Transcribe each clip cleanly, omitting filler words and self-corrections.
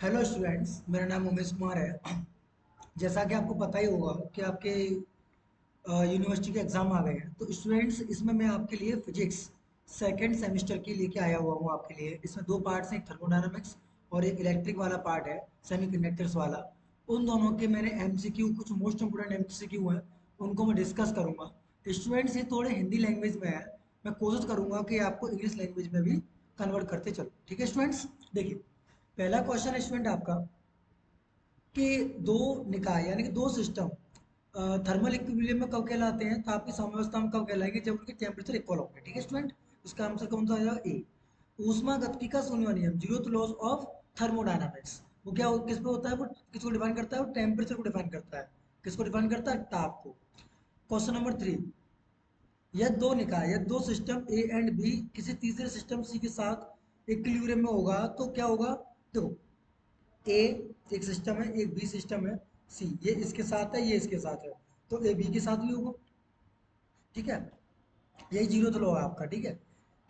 Hello students, मेरा नाम उमेश कुमार है। जैसा कि आपको पता ही होगा कि आपके यूनिवर्सिटी के एग्ज़ाम आ गए हैं। तो स्टूडेंट्स, इसमें मैं आपके लिए फिजिक्स सेकंड सेमेस्टर की लेके आया हुआ हूँ आपके लिए। इसमें दो पार्ट्स हैं, एक थर्मोडायनामिक्स और एक इलेक्ट्रिक वाला पार्ट है, सेमीकंडक्टर्स वाला। उन दोनों के मैंने एमसीक्यू, कुछ मोस्ट इंपोर्टेंट एमसीक्यू हैं, उनको मैं डिस्कस करूँगा। स्टूडेंट्स, ये थोड़े हिंदी लैंग्वेज में है। मैं कोशिश करूँगा कि आपको इंग्लिश लैंग्वेज में भी कन्वर्ट करते चलो। ठीक है स्टूडेंट्स, देखिए पहला क्वेश्चन है स्टूडेंट आपका कि दो निकाय यानी कि दो सिस्टम थर्मल इक्विलिब्रियम में कब कहलाते हैं, तापीय साम्यावस्था में कब कहलाएंगे, जब उनके टेम्परेचर इक्वल होंगे। ठीक है स्टूडेंट, इसका आंसर कौन सा आ जाएगा? ए। ऊष्मागतिकी का शून्य नियम, जीरोथ लॉज ऑफ थर्मोडायनामिक्स, वो क्या किस पे होता है? वो किसको डिफाइन करता है? वो टेम्परेचर को डिफाइन करता है। किसको डिफाइन करता है? ताप को। क्वेश्चन नंबर 3, यह दो निकाय, यह दो सिस्टम ए एंड बी किसी तीसरे सिस्टम सी के साथ इक्विलिब्रियम में होगा तो क्या होगा? देखो, ए एक सिस्टम है, एक बी सिस्टम है, सी ये इसके साथ है, ये इसके साथ है, तो ए बी के साथ भी होगा। ठीक है, यही जीरो लॉ है आपका। ठीक है,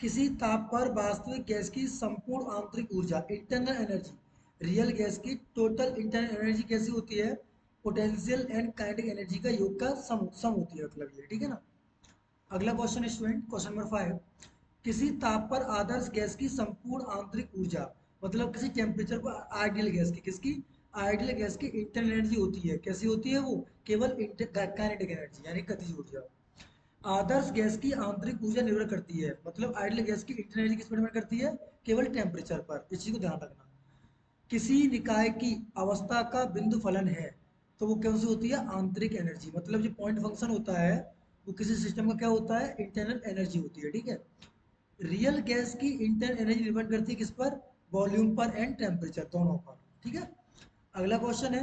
किसी ताप पर वास्तविक गैस की संपूर्ण आंतरिक ऊर्जा, इंटरनल एनर्जी, रियल गैस की टोटल इंटरनल एनर्जी कैसी होती है? पोटेंशियल एंड काइनेटिक एनर्जी का योग का सम होती है, मतलब ये। ठीक है ना। अगला क्वेश्चन है स्टूडेंट, क्वेश्चन नंबर 5, किसी ताप पर आदर्श गैस की संपूर्ण आंतरिक ऊर्जा, मतलब किसी टेम्परेचर पर आइडियल गैस की, किसकी? आइडियल गैस की इंटरनल एनर्जी होती है, कैसी होती है वो? केवल काइनेटिक एनर्जी यानी गतिज ऊर्जा। आदर्श गैस की आंतरिक ऊर्जा निर्भर करती है, मतलब आइडियल गैस की इंटरनल एनर्जी किस पर निर्भर करती है? केवल टेम्परेचर पर। इस चीज को ध्यान रखना। किसी निकाय की अवस्था का बिंदु फलन है तो वो कौन सी होती है? आंतरिक एनर्जी, मतलब जो पॉइंट फंक्शन होता है वो किसी सिस्टम का क्या होता है? इंटरनल एनर्जी होती है। ठीक है, रियल गैस की इंटरनल एनर्जी डिपेंड करती है किस पर? वॉल्यूम पर एंड टेम्परेचर, दोनों पर। ठीक है, अगला क्वेश्चन है,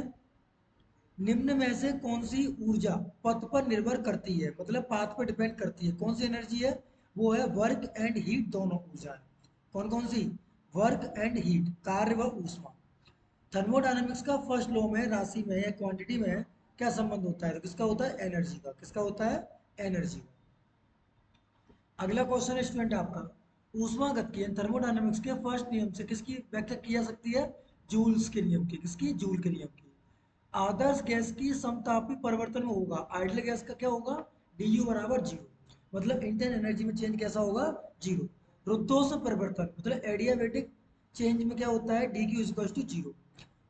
निम्न में से कौन सी ऊर्जा पथ पर निर्भर करती है, मतलब पाथ पर डिपेंड करती है? कौन सी एनर्जी है? वो है वर्क एंड हीट, दोनों ऊर्जा है। कौन कौन सी? वर्क एंड हीट, कार्य व ऊष्मा। थर्मोडायनामिक्स का फर्स्ट लॉ में, राशि में या क्वांटिटी में क्या संबंध होता है? तो किसका होता है? एनर्जी का। किसका होता है? एनर्जी का। अगला क्वेश्चन है स्टूडेंट आपका, ऊष्मागतिकी थर्मोडायनामिक्स के फर्स्ट नियम से किसकी व्याख्या की जा सकती है? जूल्स के नियम की। किसकी? जूल के नियम की। आदर्श गैस की समतापी परिवर्तन में होगा, आइडियल गैस का क्या होगा? डी यू बराबर जीरो, मतलब इंटरनल एनर्जी में चेंज कैसा होगा? जीरो। रुद्धोष्म परिवर्तन मतलब एडियाबेटिक चेंज में क्या होता है? D Q equal to zero.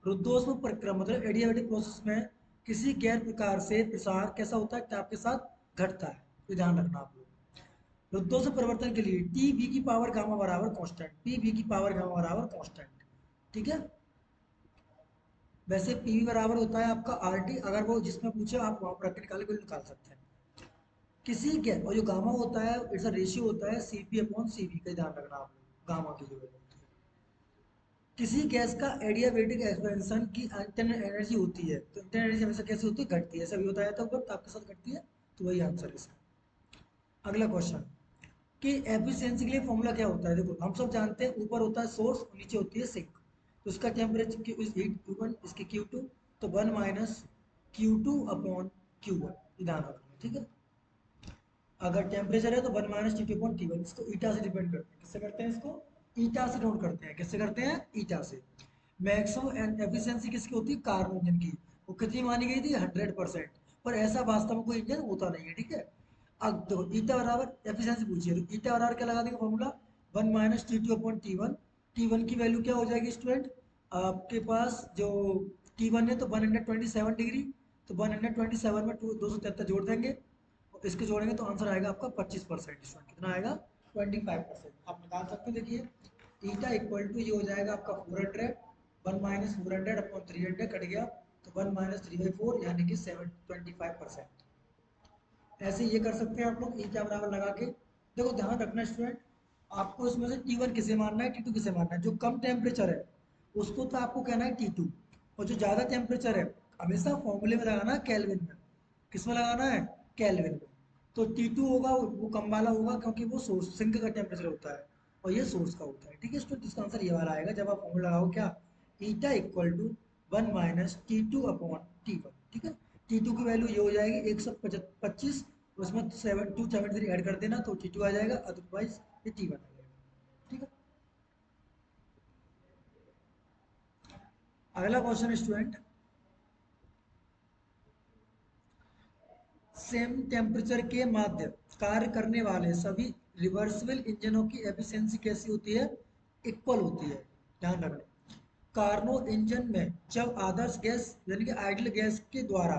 रुद्धोष्म प्रक्रम मतलब एडियाबेटिक प्रोसेस में किसी गैर प्रकार से प्रसार कैसा होता है? ताप के साथ घटता है। तो ध्यान रखना आप लोग। रुद्धोष्म परिवर्तन के लिए टी बी की पावर गामा बराबर कांस्टेंट, पी बी की पावर गामा बराबर कांस्टेंट। ठीक है, वैसे पी वी बराबर होता है आपका आर टी, अगर वो जिसमें पूछे आप वहां पर निकाल के निकाल सकते हैं। किसी गैस, और जो गामा होता है इट्स अ रेशियो होता है C P upon C V का, ध्यान रखना आप लोग, गामा की जो वैल्यू होती है। किसी गैस का एडियाबेटिक एक्सपेंशन की इंटरनल एनर्जी होती है, तो इंटरनल एनर्जी हमेशा कैसी होती है? घटती है। ऐसा भी होता है तो आपके साथ घटती है, तो वही आंसर है इसका। अगला क्वेश्चन, कि एफिशिएंसी के लिए फॉर्मूला क्या होता है? देखो, हम सब जानते हैं ऊपर होता है सोर्स और नीचे होती है सिंक। तो इसका टेम्परेचर की इस हीट Q1, इसकी Q2, तो 1 माइनस Q2 अपॉन Q1, ध्यान रखना। ठीक है, अगर टेम्परेचर है तो 1 माइनस T2 अपॉन T1। इसको ईटा से डिपेंड करते हैं, किससे करते हैं? इसको ईटा से नोट करते हैं। किससे करते हैं? ईटा से। मैक्सिमम एंड एफिशिएंसी किसकी होती है? कार्बन इंजन की। वो कितनी मानी गई थी? 100%। पर ऐसा वास्तव में कोई इंजन होता नहीं है। ठीक है, अब देखो, ईटा बराबर एफिशिएंसी पूछिए तो ईटा बराबर क्या लगा देंगे formula? 1 minus T2 upon T1। T1 की वैल्यू क्या हो जाएगी स्टूडेंट? आपके पास जो T1 है तो 127 डिग्री, तो 127 में 273 जोड़ देंगे, और इसके जोड़ेंगे तो आंसर आएगा आपका 25%। स्टूडेंट कितना आएगा? 25%। आप निकाल सकते हो, देखिए ईटा इक्वल टू ये हो जाएगा आपका 400, 1 माइनस 400 अपॉन 300 कट गया, तो 1 माइनस 3/4 यानी कि 25%। ऐसे ये कर सकते हैं आप लोग, ई क्या बराबर लगा के। देखो ध्यान रखना स्टूडेंट, आपको इसमें से T1 किसे मानना है, T2 किसे मानना है। जो कम टेम्परेचर है उसको तो आपको कहना है T2, और जो ज़्यादा टेम्परेचर है हमेशा फॉर्मूले में लगाना है केल्विन में। किस में लगाना है? केल्विन में। तो T2 होगा वो कम वाला होगा, क्योंकि वो सोर्स सिंक का टेम्परेचर होता है और ये सोर्स का होता है। ठीक है स्टूडेंट, इसका आंसर ये वाला आएगा जब आप फॉर्मूला लगाओ क्या? Eta equal to 1 minus T2 upon T1। ठीक है, T2 की वैल्यू ये हो जाएगी 125, उसमें 273 ऐड कर देना तो T2 आ जाएगा, अदरवाइज ये T1 आ जाएगा। ठीक है, अगला क्वेश्चन स्टूडेंट, सेम टेम्परेचर के माध्य कार्य करने वाले सभी रिवर्सिबल इंजनों की एफिशिएंसी कैसी होती है? इक्वल होती है। ध्यान रखना, कार्नो इंजन में जब आदर्श गैस यानी कि आइडल गैस के द्वारा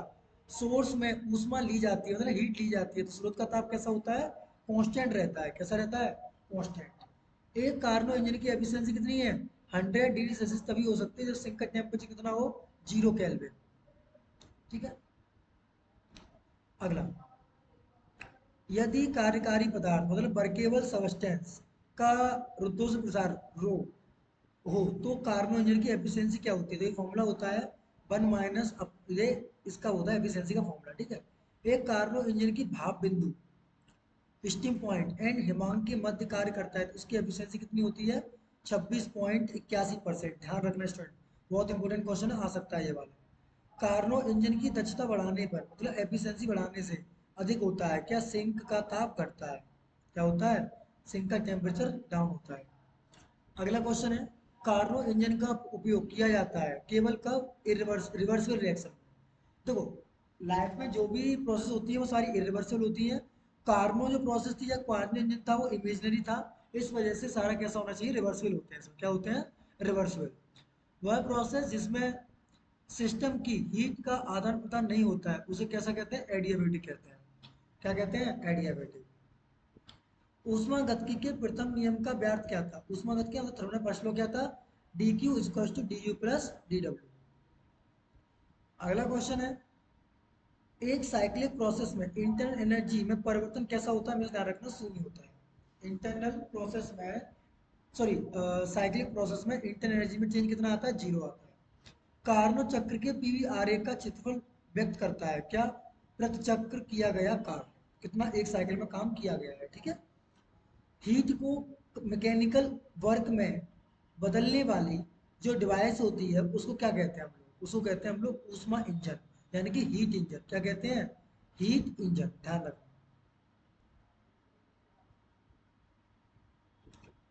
सोर्स में ऊष्मा ली जाती है, मतलब हीट ली जाती है, तो स्रोत का ताप कैसा होता है? कांस्टेंट रहता है। कैसा रहता है? कांस्टेंट। एक कार्नो इंजन की एफिशिएंसी कितनी है? 100 डिग्री सेल्सियस तभी हो सकती है जब सिंक का टेम्परेचर कितना हो? 0 केल्विन। ठीक है। अगला, यदि कार्यकारी पदार्थ मतलब वर्केबल सबस्टेंस का रुद्धों से प्रसार रो हो तो कार्नो इंजन की एफिशिएंसी क्या होती है? तो ये फॉर्मूला होता है 1 माइनस ये इसका होता है एफिशिएंसी का फॉर्मूला। ठीक है। एक कार्नो इंजन की भाप बिंदु स्टीम पॉइंट एंड हिमांक के मध्य कार्य करता है तो उसकी एफिशिएंसी कितनी होती है? 26.81%। ध्यान रखना स्टूडेंट, बहुत इंपॉर्टेंट क्वेश्चन आ सकता है ये वाला। कार्नो इंजन की दक्षता बढ़ाने पर मतलब एफिशिएंसी बढ़ाने से अधिक होता है क्या? सिंक का ताप घटता है। क्या होता है? सिंक का टेम्परेचर डाउन होता है। अगला क्वेश्चन है, कार्नो इंजन का उपयोग किया जाता है केवल कब? Reversible reaction. देखो, लाइफ में जो भी प्रोसेस होती है वो सारी इरिवर्सिबल होती है। कार्नो जो प्रोसेस थी या कार्नो इंजन था वो इमेजिनरी था, इस वजह से सारा कैसा होना चाहिए? रिवर्सिबल होते हैं सब। क्या होते हैं? रिवर्सिबल। वह प्रोसेस जिसमें सिस्टम की हीट का आदान प्रदान नहीं होता है उसे कैसा कहते हैं? एडियाबेटिक कहते हैं। क्या कहते हैं? एडियाबेटिक। ऊष्मागतिकी के प्रथम नियम का व्यार्थ क्या था? ऊष्मागतिकी का मतलब थर्मल फर्स्ट लॉ क्या था? D Q equals to D U plus D W. अगला क्वेश्चन है, एक साइक्लिक प्रोसेस में इंटरनल एनर्जी में परिवर्तन कैसा होता है? हमें ध्यान रखना, शून्य होता है। इंटरनल प्रोसेस में सॉरी साइक्लिक प्रोसेस में इंटरनल एनर्जी में चेंज कितना आता है? 0 आता है। कार्नो चक्र के पीवी आरेख का क्षेत्रफल व्यक्त करता है क्या? प्रति चक्र किया गया कार्य कितना एक साइकिल में काम किया गया है। ठीक है। हीट को मैकेनिकल वर्क में बदलने वाली जो डिवाइस होती है उसको क्या कहते हैं हम लोग? उसको कहते हैं हम लोग ऊष्मा इंजन, यानी कि हीट इंजन। क्या कहते हैं? Heat engine. ध्यान रखना,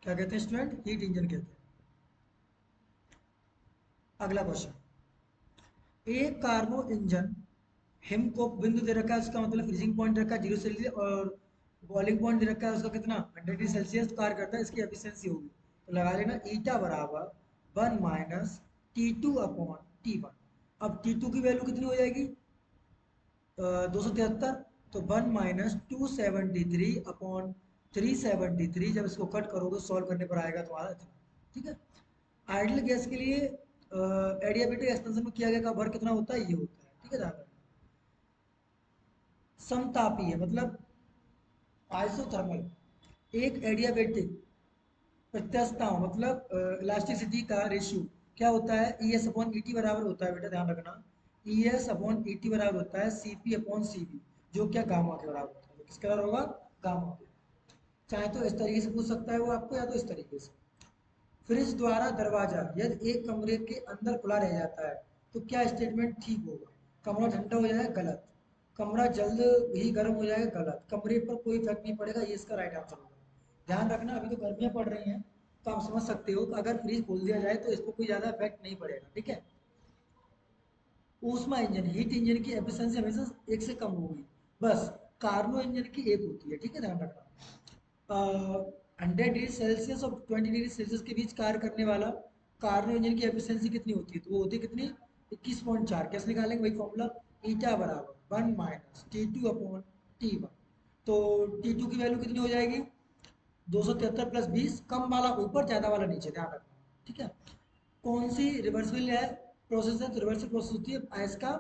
क्या कहते हैं स्टूडेंट? हीट इंजन कहते हैं। अगला क्वेश्चन, एक कार्नो इंजन हिम को बिंदु दे रखा है, उसका मतलब फ्रीजिंग पॉइंट रखा है 0 सेल्सियस, और बॉइलिंग पॉइंट दे रखा है उसका कितना? 100 डिग्री सेल्सियस कार्य करता है। इसकी एफिशिएंसी होगी तो लगा लेना ईटा बराबर 1 माइनस T2 अपॉन T1। अब T2 की वैल्यू कितनी हो जाएगी? 273। तो 1 माइनस 273 अपॉन 373, जब इसको कट करोगे सॉल्व करने पर आएगा तुम्हारा इतना। ठीक है। आइडियल गैस के लिए एडियाबेटिक एक्सपेंशन में किया गया वर्क कितना होता है? ये होता है। ठीक है। ध्यान रखना, समतापीय मतलब आइसोथर्मल एक एडियाबेटिक प्रत्यास्थता मतलब इलास्टिसिटी का रेशियो क्या होता है? E S upon E T बराबर होता है बेटा, ध्यान रखना। E S upon E T बराबर होता है C P upon C B, जो क्या गामा के बराबर होता है। तो किसके बराबर होगा? गामा के। चाहे तो इस तरीके से पूछ सकता है वो आपको, या तो इस तरीके से। फ्रिज द्वारा दरवाजा यदि एक कमरे के अंदर खुला रह जाता है तो क्या स्टेटमेंट ठीक होगा? कमरा ठंडा हो जाएगा, गलत। कमरा जल्द ही गर्म हो जाएगा, गलत। कमरे पर कोई इफेक्ट नहीं पड़ेगा, ये इसका राइट आंसर होगा। ध्यान रखना, अभी तो गर्मियां पड़ रही हैं तो आप समझ सकते हो कि अगर फ्रिज खोल दिया जाए तो इस पर कोई ज़्यादा इफेक्ट नहीं पड़ेगा। ठीक है। ऊष्मा इंजन हीट इंजन की एफिशिएंसी हमेशा एक से कम होगी, बस। कार्नो इंजन की एक होती है। ठीक है। ध्यान रखना, 100 डिग्री सेल्सियस और 20 डिग्री सेल्सियस के बीच कार्य करने वाला कार्नो इंजन की एफिशिएंसी कितनी होती है? तो वो होती है कितनी? 21.4। कैसे निकालेंगे? वही फॉर्मूला, ईटा बराबर 1 माइनस T2 अपॉन T1। तो T2 की वैल्यू कितनी हो जाएगी? 273 + 20, कम वाला ऊपर ज़्यादा वाला नीचे। ध्यान रखना। ठीक है। कौन सी रिवर्सिबल है प्रोसेस है? तो रिवर्सिबल प्रोसेस होती है आइस का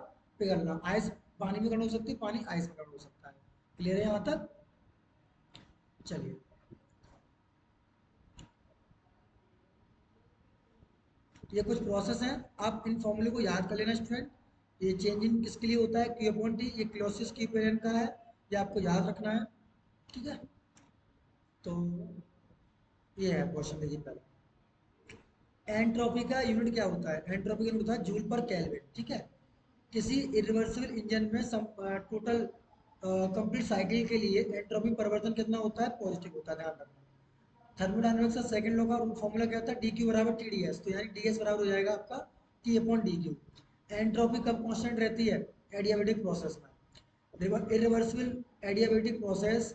पिघलना। आइस पानी में कन्वर्ट हो सकती है, पानी आइस में कन्वर्ट हो सकता है। क्लियर है यहाँ तक? चलिए, ये कुछ प्रोसेस हैं, आप इन फॉर्मूले को याद कर लेना स्टूडेंट। ये चेंज इन किसके लिए होता है? क्यू अपॉन टी, ये क्लोसियस इक्विवेलेंट का है, ये आपको याद रखना है। ठीक है। तो ये है क्वेश्चन, देखिए पहले, एंट्रोपी का यूनिट क्या होता है? एंट्रोपी का यूनिट होता है जूल पर केल्विन। ठीक है। किसी इरिवर्सिबल इंजन में टोटल कंप्लीट साइकिल के लिए एंट्रोपी परिवर्तन कितना होता है? पॉजिटिव होता है। ध्यान रखना। थर्मोडायनामिक्स का सेकंड लॉ का फॉर्मूला क्या होता है? डी क्यू बराबर टी डी एस। तो यानी डी एस बराबर हो जाएगा आपका T upon D Q. Entropy कब कांस्टेंट रहती है? एडियाबेटिक प्रोसेस में। इरिवर्सिबल एडियाबेटिक प्रोसेस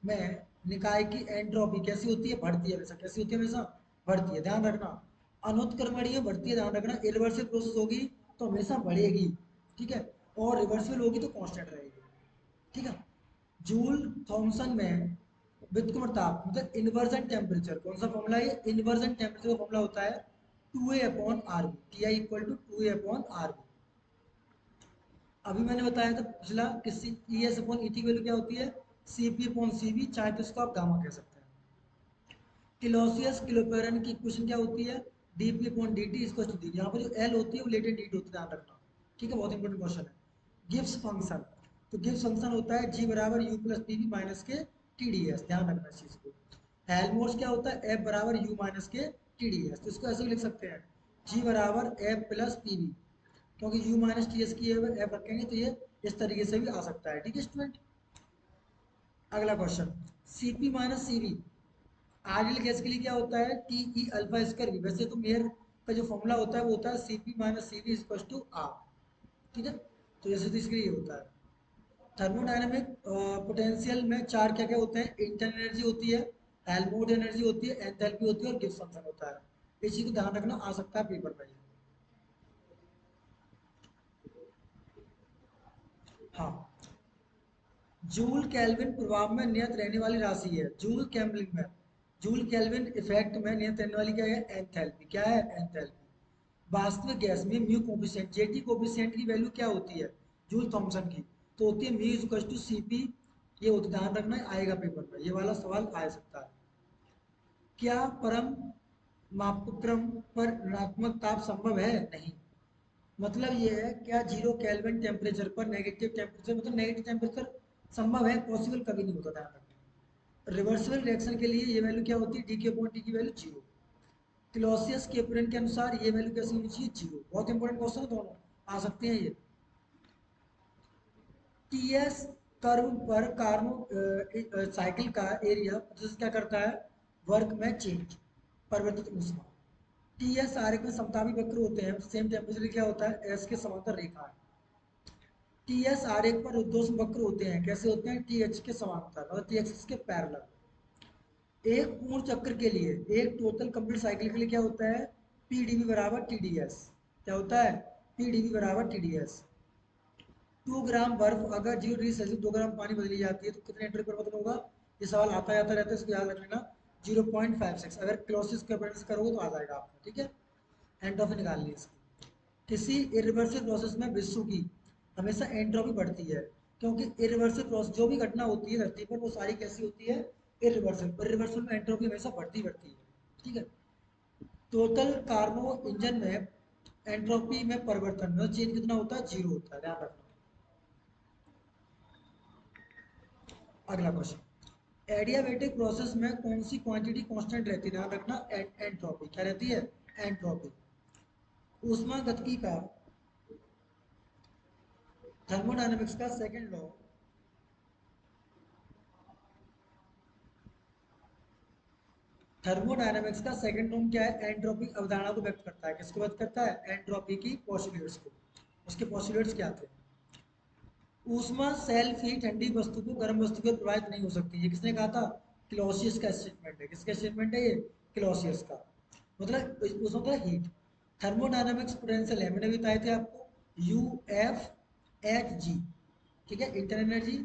में निकाय की एंट्रोपी कैसी होती है? बढ़ती है हमेशा। कैसी होती है? हमेशा बढ़ती है, ध्यान रखना। अनुत्क्रमणीय बढ़ती है, ध्यान रखना। इरिवर्सिबल प्रोसेस होगी तो हमेशा बढ़ेगी, ठीक है, और रिवर्सिबल होगी तो कांस्टेंट रहेगी, ठीक है। जूल थॉमसन में व्युत्क्रमण ताप मतलब इन्वर्जन टेम्परेचर, कौन सा फॉर्मूला है? इन्वर्जन टेम्परेचर का फॉर्मूला होता है 2a upon R B, T I equal to 2a upon R B. अभी मैंने बताया था पिछला कि E S upon E T की वैल्यू क्या होती है? C P upon C B, चाहे तो इसको आप गामा कह सकते हैं। क्लोसियस क्लोपेरन की इक्वेशन क्या होती है? D P upon D T equal to D. यहाँ पर जो एल होती है वो लेटेंट हीट होती है, ध्यान रखना, ठीक है, बहुत इंपॉर्टेंट क्वेश्चन है। गिब्स फंक्शन, तो गिब्स फंक्शन होता है जी बराबर U plus P B minus K T D S, ध्यान रखना इस चीज को। हेल्महोल्ट्ज क्या होता है? एफ बराबर you minus K T D S, तो इसको ऐसे भी लिख सकते हैं जी बराबर एफ प्लस पी बी, क्योंकि यू माइनस टी एस की एफ रखेंगे तो ये इस तरीके से भी आ सकता है, ठीक है स्टूडेंट। अगला question, C P minus C B ideal gas के लिए क्या होता है? T E alpha square B. वैसे तो मेयर का जो फॉर्मूला होता है वो होता है C P minus C B equal to R, ठीक है, तो जैसे तो इसके लिए होता है। थर्मोडायनेमिक पोटेंशियल में चार क्या क्या होते हैं? इंटरनल एनर्जी होती है, हेल्महोल्ट्ज एनर्जी होती है, एंथैल्पी होती है और गिब्स फंक्शन होता है। इस चीज को ध्यान रखना, आ सकता है पेपर में। हाँ, जूल केल्विन प्रभाव में नियत रहने वाली राशि है। जूल केल्विन में, जूल केल्विन इफेक्ट में नियत रहने वाली क्या है? एंथैल्पी। क्या है? एंथैल्पी। वास्तविक गैस में म्यू कोफिशिएंट, जेटी कोफिशिएंट की वैल्यू क्या होती है जूल थॉमसन की? तो होती है म्यू इक्वल टू सीपी। ये होती, ध्यान रखना, आएगा पेपर में, ये वाला सवाल आ सकता है। क्या परम मापक्रम पर ऋणात्मक ताप संभव है? नहीं। मतलब ये है, क्या जीरो केल्विन टेम्परेचर पर नेगेटिव टेम्परेचर, मतलब नेगेटिव टेम्परेचर संभव है? पॉसिबल कभी नहीं होता, ध्यान रखना। रिवर्सिबल रिएक्शन के लिए ये वैल्यू क्या होती है? डी के अपॉन टी की वैल्यू जीरो। क्लॉसियस के अपॉइंट के अनुसार ये वैल्यू कैसे होनी चाहिए? जीरो। बहुत इंपॉर्टेंट क्वेश्चन है, दोनों आ सकते हैं ये। टी एस कर्व पर कार्नो साइकिल का एरिया जैसे क्या करता है? वर्क में चेंज, परिवर्तित ऊष्मा। टी एस आरेख में समतापी वक्र होते हैं, सेम टेम्परेचर क्या होता है? एस के समांतर रेखा है। टी एस आरेख पर उद्दोष वक्र होते हैं, कैसे होते हैं? टी एच के समांतर, मतलब टी एक्सिस के पैरेलल। एक पूर्ण चक्र के लिए, एक टोटल कंप्लीट साइकिल के लिए क्या होता है? पी डी बी बराबर टी डी एस। क्या होता है? पी डी बी बराबर टी डी एस। 2 ग्राम बर्फ अगर 0 डिग्री सेल्सियस 2 ग्राम पानी बदली जाती है तो कितने लीटर परिवर्तन होगा? ये सवाल आता जाता रहता है, इसको याद रख लेना। 0.56। अगर क्लोसिस कंपेरेंस करोगे तो आ जाएगा आपको, ठीक है। एंट्रोपी निकालनी है इसकी। किसी इरिवर्सिबल प्रोसेस में विश्व की हमेशा एंट्रोपी बढ़ती है, क्योंकि इरिवर्सिबल प्रोसेस जो भी घटना होती है धरती पर वो सारी कैसी होती है? इरिवर्सिबल। इरिवर्सिबल में एंट्रोपी हमेशा बढ़ती बढ़ती है, ठीक है। टोटल कार्नो इंजन में एंट्रोपी में परिवर्तन मतलब चेंज कितना होता है? जीरो होता है, ध्यान रखना। अगला क्वेश्चन, एडियाबेटिक प्रोसेस में कौन सी क्वांटिटी कांस्टेंट रहती है? ध्यान रखना, एंट्रोपी। क्या रहती है? एंट्रोपी। ऊष्मागतिकी का, थर्मोडायनेमिक्स का सेकंड लॉ, थर्मोडायनेमिक्स का सेकंड लॉ क्या है? एंट्रोपी अवधारणा को व्यक्त करता है। किसको व्यक्त करता है? एंट्रोपी की पोस्टुलेट्स को। उसके पोस्टुलेट्स क्या थे? ऊष्मा सेल्फ ही ठंडी वस्तु को गर्म वस्तु को प्रभावित नहीं हो सकती। ये किसने कहा था? क्लॉसियस का स्टेटमेंट है। किसका स्टेटमेंट है ये? क्लॉसियस का। मतलब उसमें होता है हीट। थर्मोडायनामिक्स पोटेंशियल है, मैंने भी बताए थे आपको, यू एफ एच जी, ठीक है। Internal energy,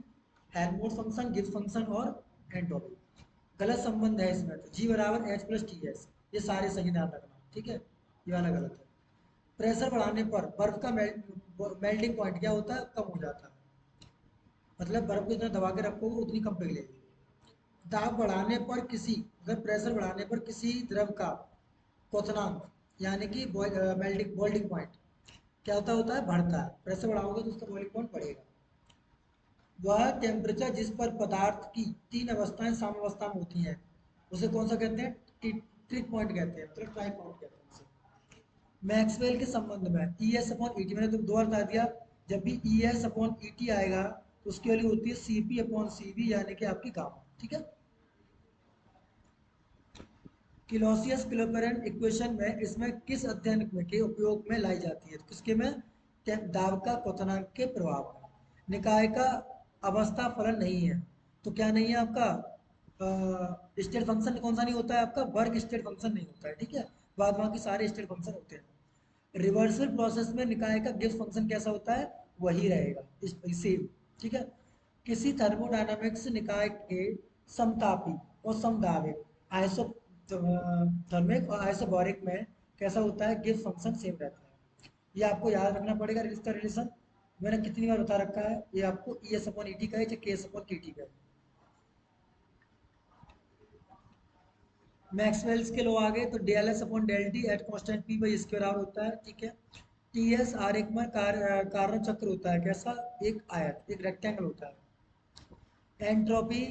Helmholtz function, Gibbs function और एंट्रोपी। गलत संबंध है इसमें, तो जी बराबर एच प्लस टी एस, ये सारे सही, ध्यान रखना, ठीक है, ये वाला गलत है। प्रेशर बढ़ाने पर बर्फ का मेल्टिंग पॉइंट क्या होता है? कम हो जाता है। मतलब बर्फ को जितना दबा के रखोगे उतनी कम पिघलेगी। दाब बढ़ाने पर किसी, मतलब प्रेशर बढ़ाने पर किसी द्रव का क्वथनांक, यानी कि मेल्टिंग बॉइलिंग पॉइंट क्या होता है? बढ़ता है। प्रेशर बढ़ाओगे तो उसका बॉइलिंग पॉइंट बढ़ेगा। वह टेम्परेचर जिस पर पदार्थ की तीन अवस्थाएं साम्यावस्था में होती हैं उसे कौन सा कहते हैं? ट्रिक पॉइंट कहते हैं, मतलब ट्राई पॉइंट कहते हैं उसे। मैक्सवेल के संबंध में E S upon E T, मैंने तो दो बार बता दिया। जब भी E S upon E T आएगा तो उसकी वैल्यू होती है C P upon C B, यानी कि आपकी गामा, ठीक है। क्लॉसियस क्लोपेरन इक्वेशन में इसमें किस अध्ययन में के उपयोग में लाई जाती है? तो किसके में? दाब का क्वथनांक के प्रभाव में। निकाय का अवस्था फलन नहीं है, तो क्या नहीं है आपका? स्टेट फंक्शन कौन सा नहीं होता है आपका? वर्क स्टेट फंक्शन नहीं होता है, ठीक है। बाद बाकी सारे स्टेट फंक्शन होते हैं। रिवर्सल प्रोसेस में निकाय का गिब्स फंक्शन कैसा होता है? वही रहेगा, इस सेम, ठीक है। किसी थर्मोडायनामिक्स निकाय के समतापी और समदाबिक आइसो थर्मिक और आइसोबैरिक में कैसा होता है? गिब्स फंक्शन सेम रहता है। ये आपको याद रखना पड़ेगा, इसका रिलेशन मैंने कितनी बार बता रखा है। ये आपको ई एस अपॉन ई टी का है, चाहे के एस अपॉन के टी का है। मैक्सवेल्स के लॉ आ गए, तो del S upon del T at constant P by इसके बराबर होता है, ठीक है। टी एस आर एक में कार्य चक्र होता है, कैसा? एक आयत, एक रेक्टेंगल होता है। एंट्रोपी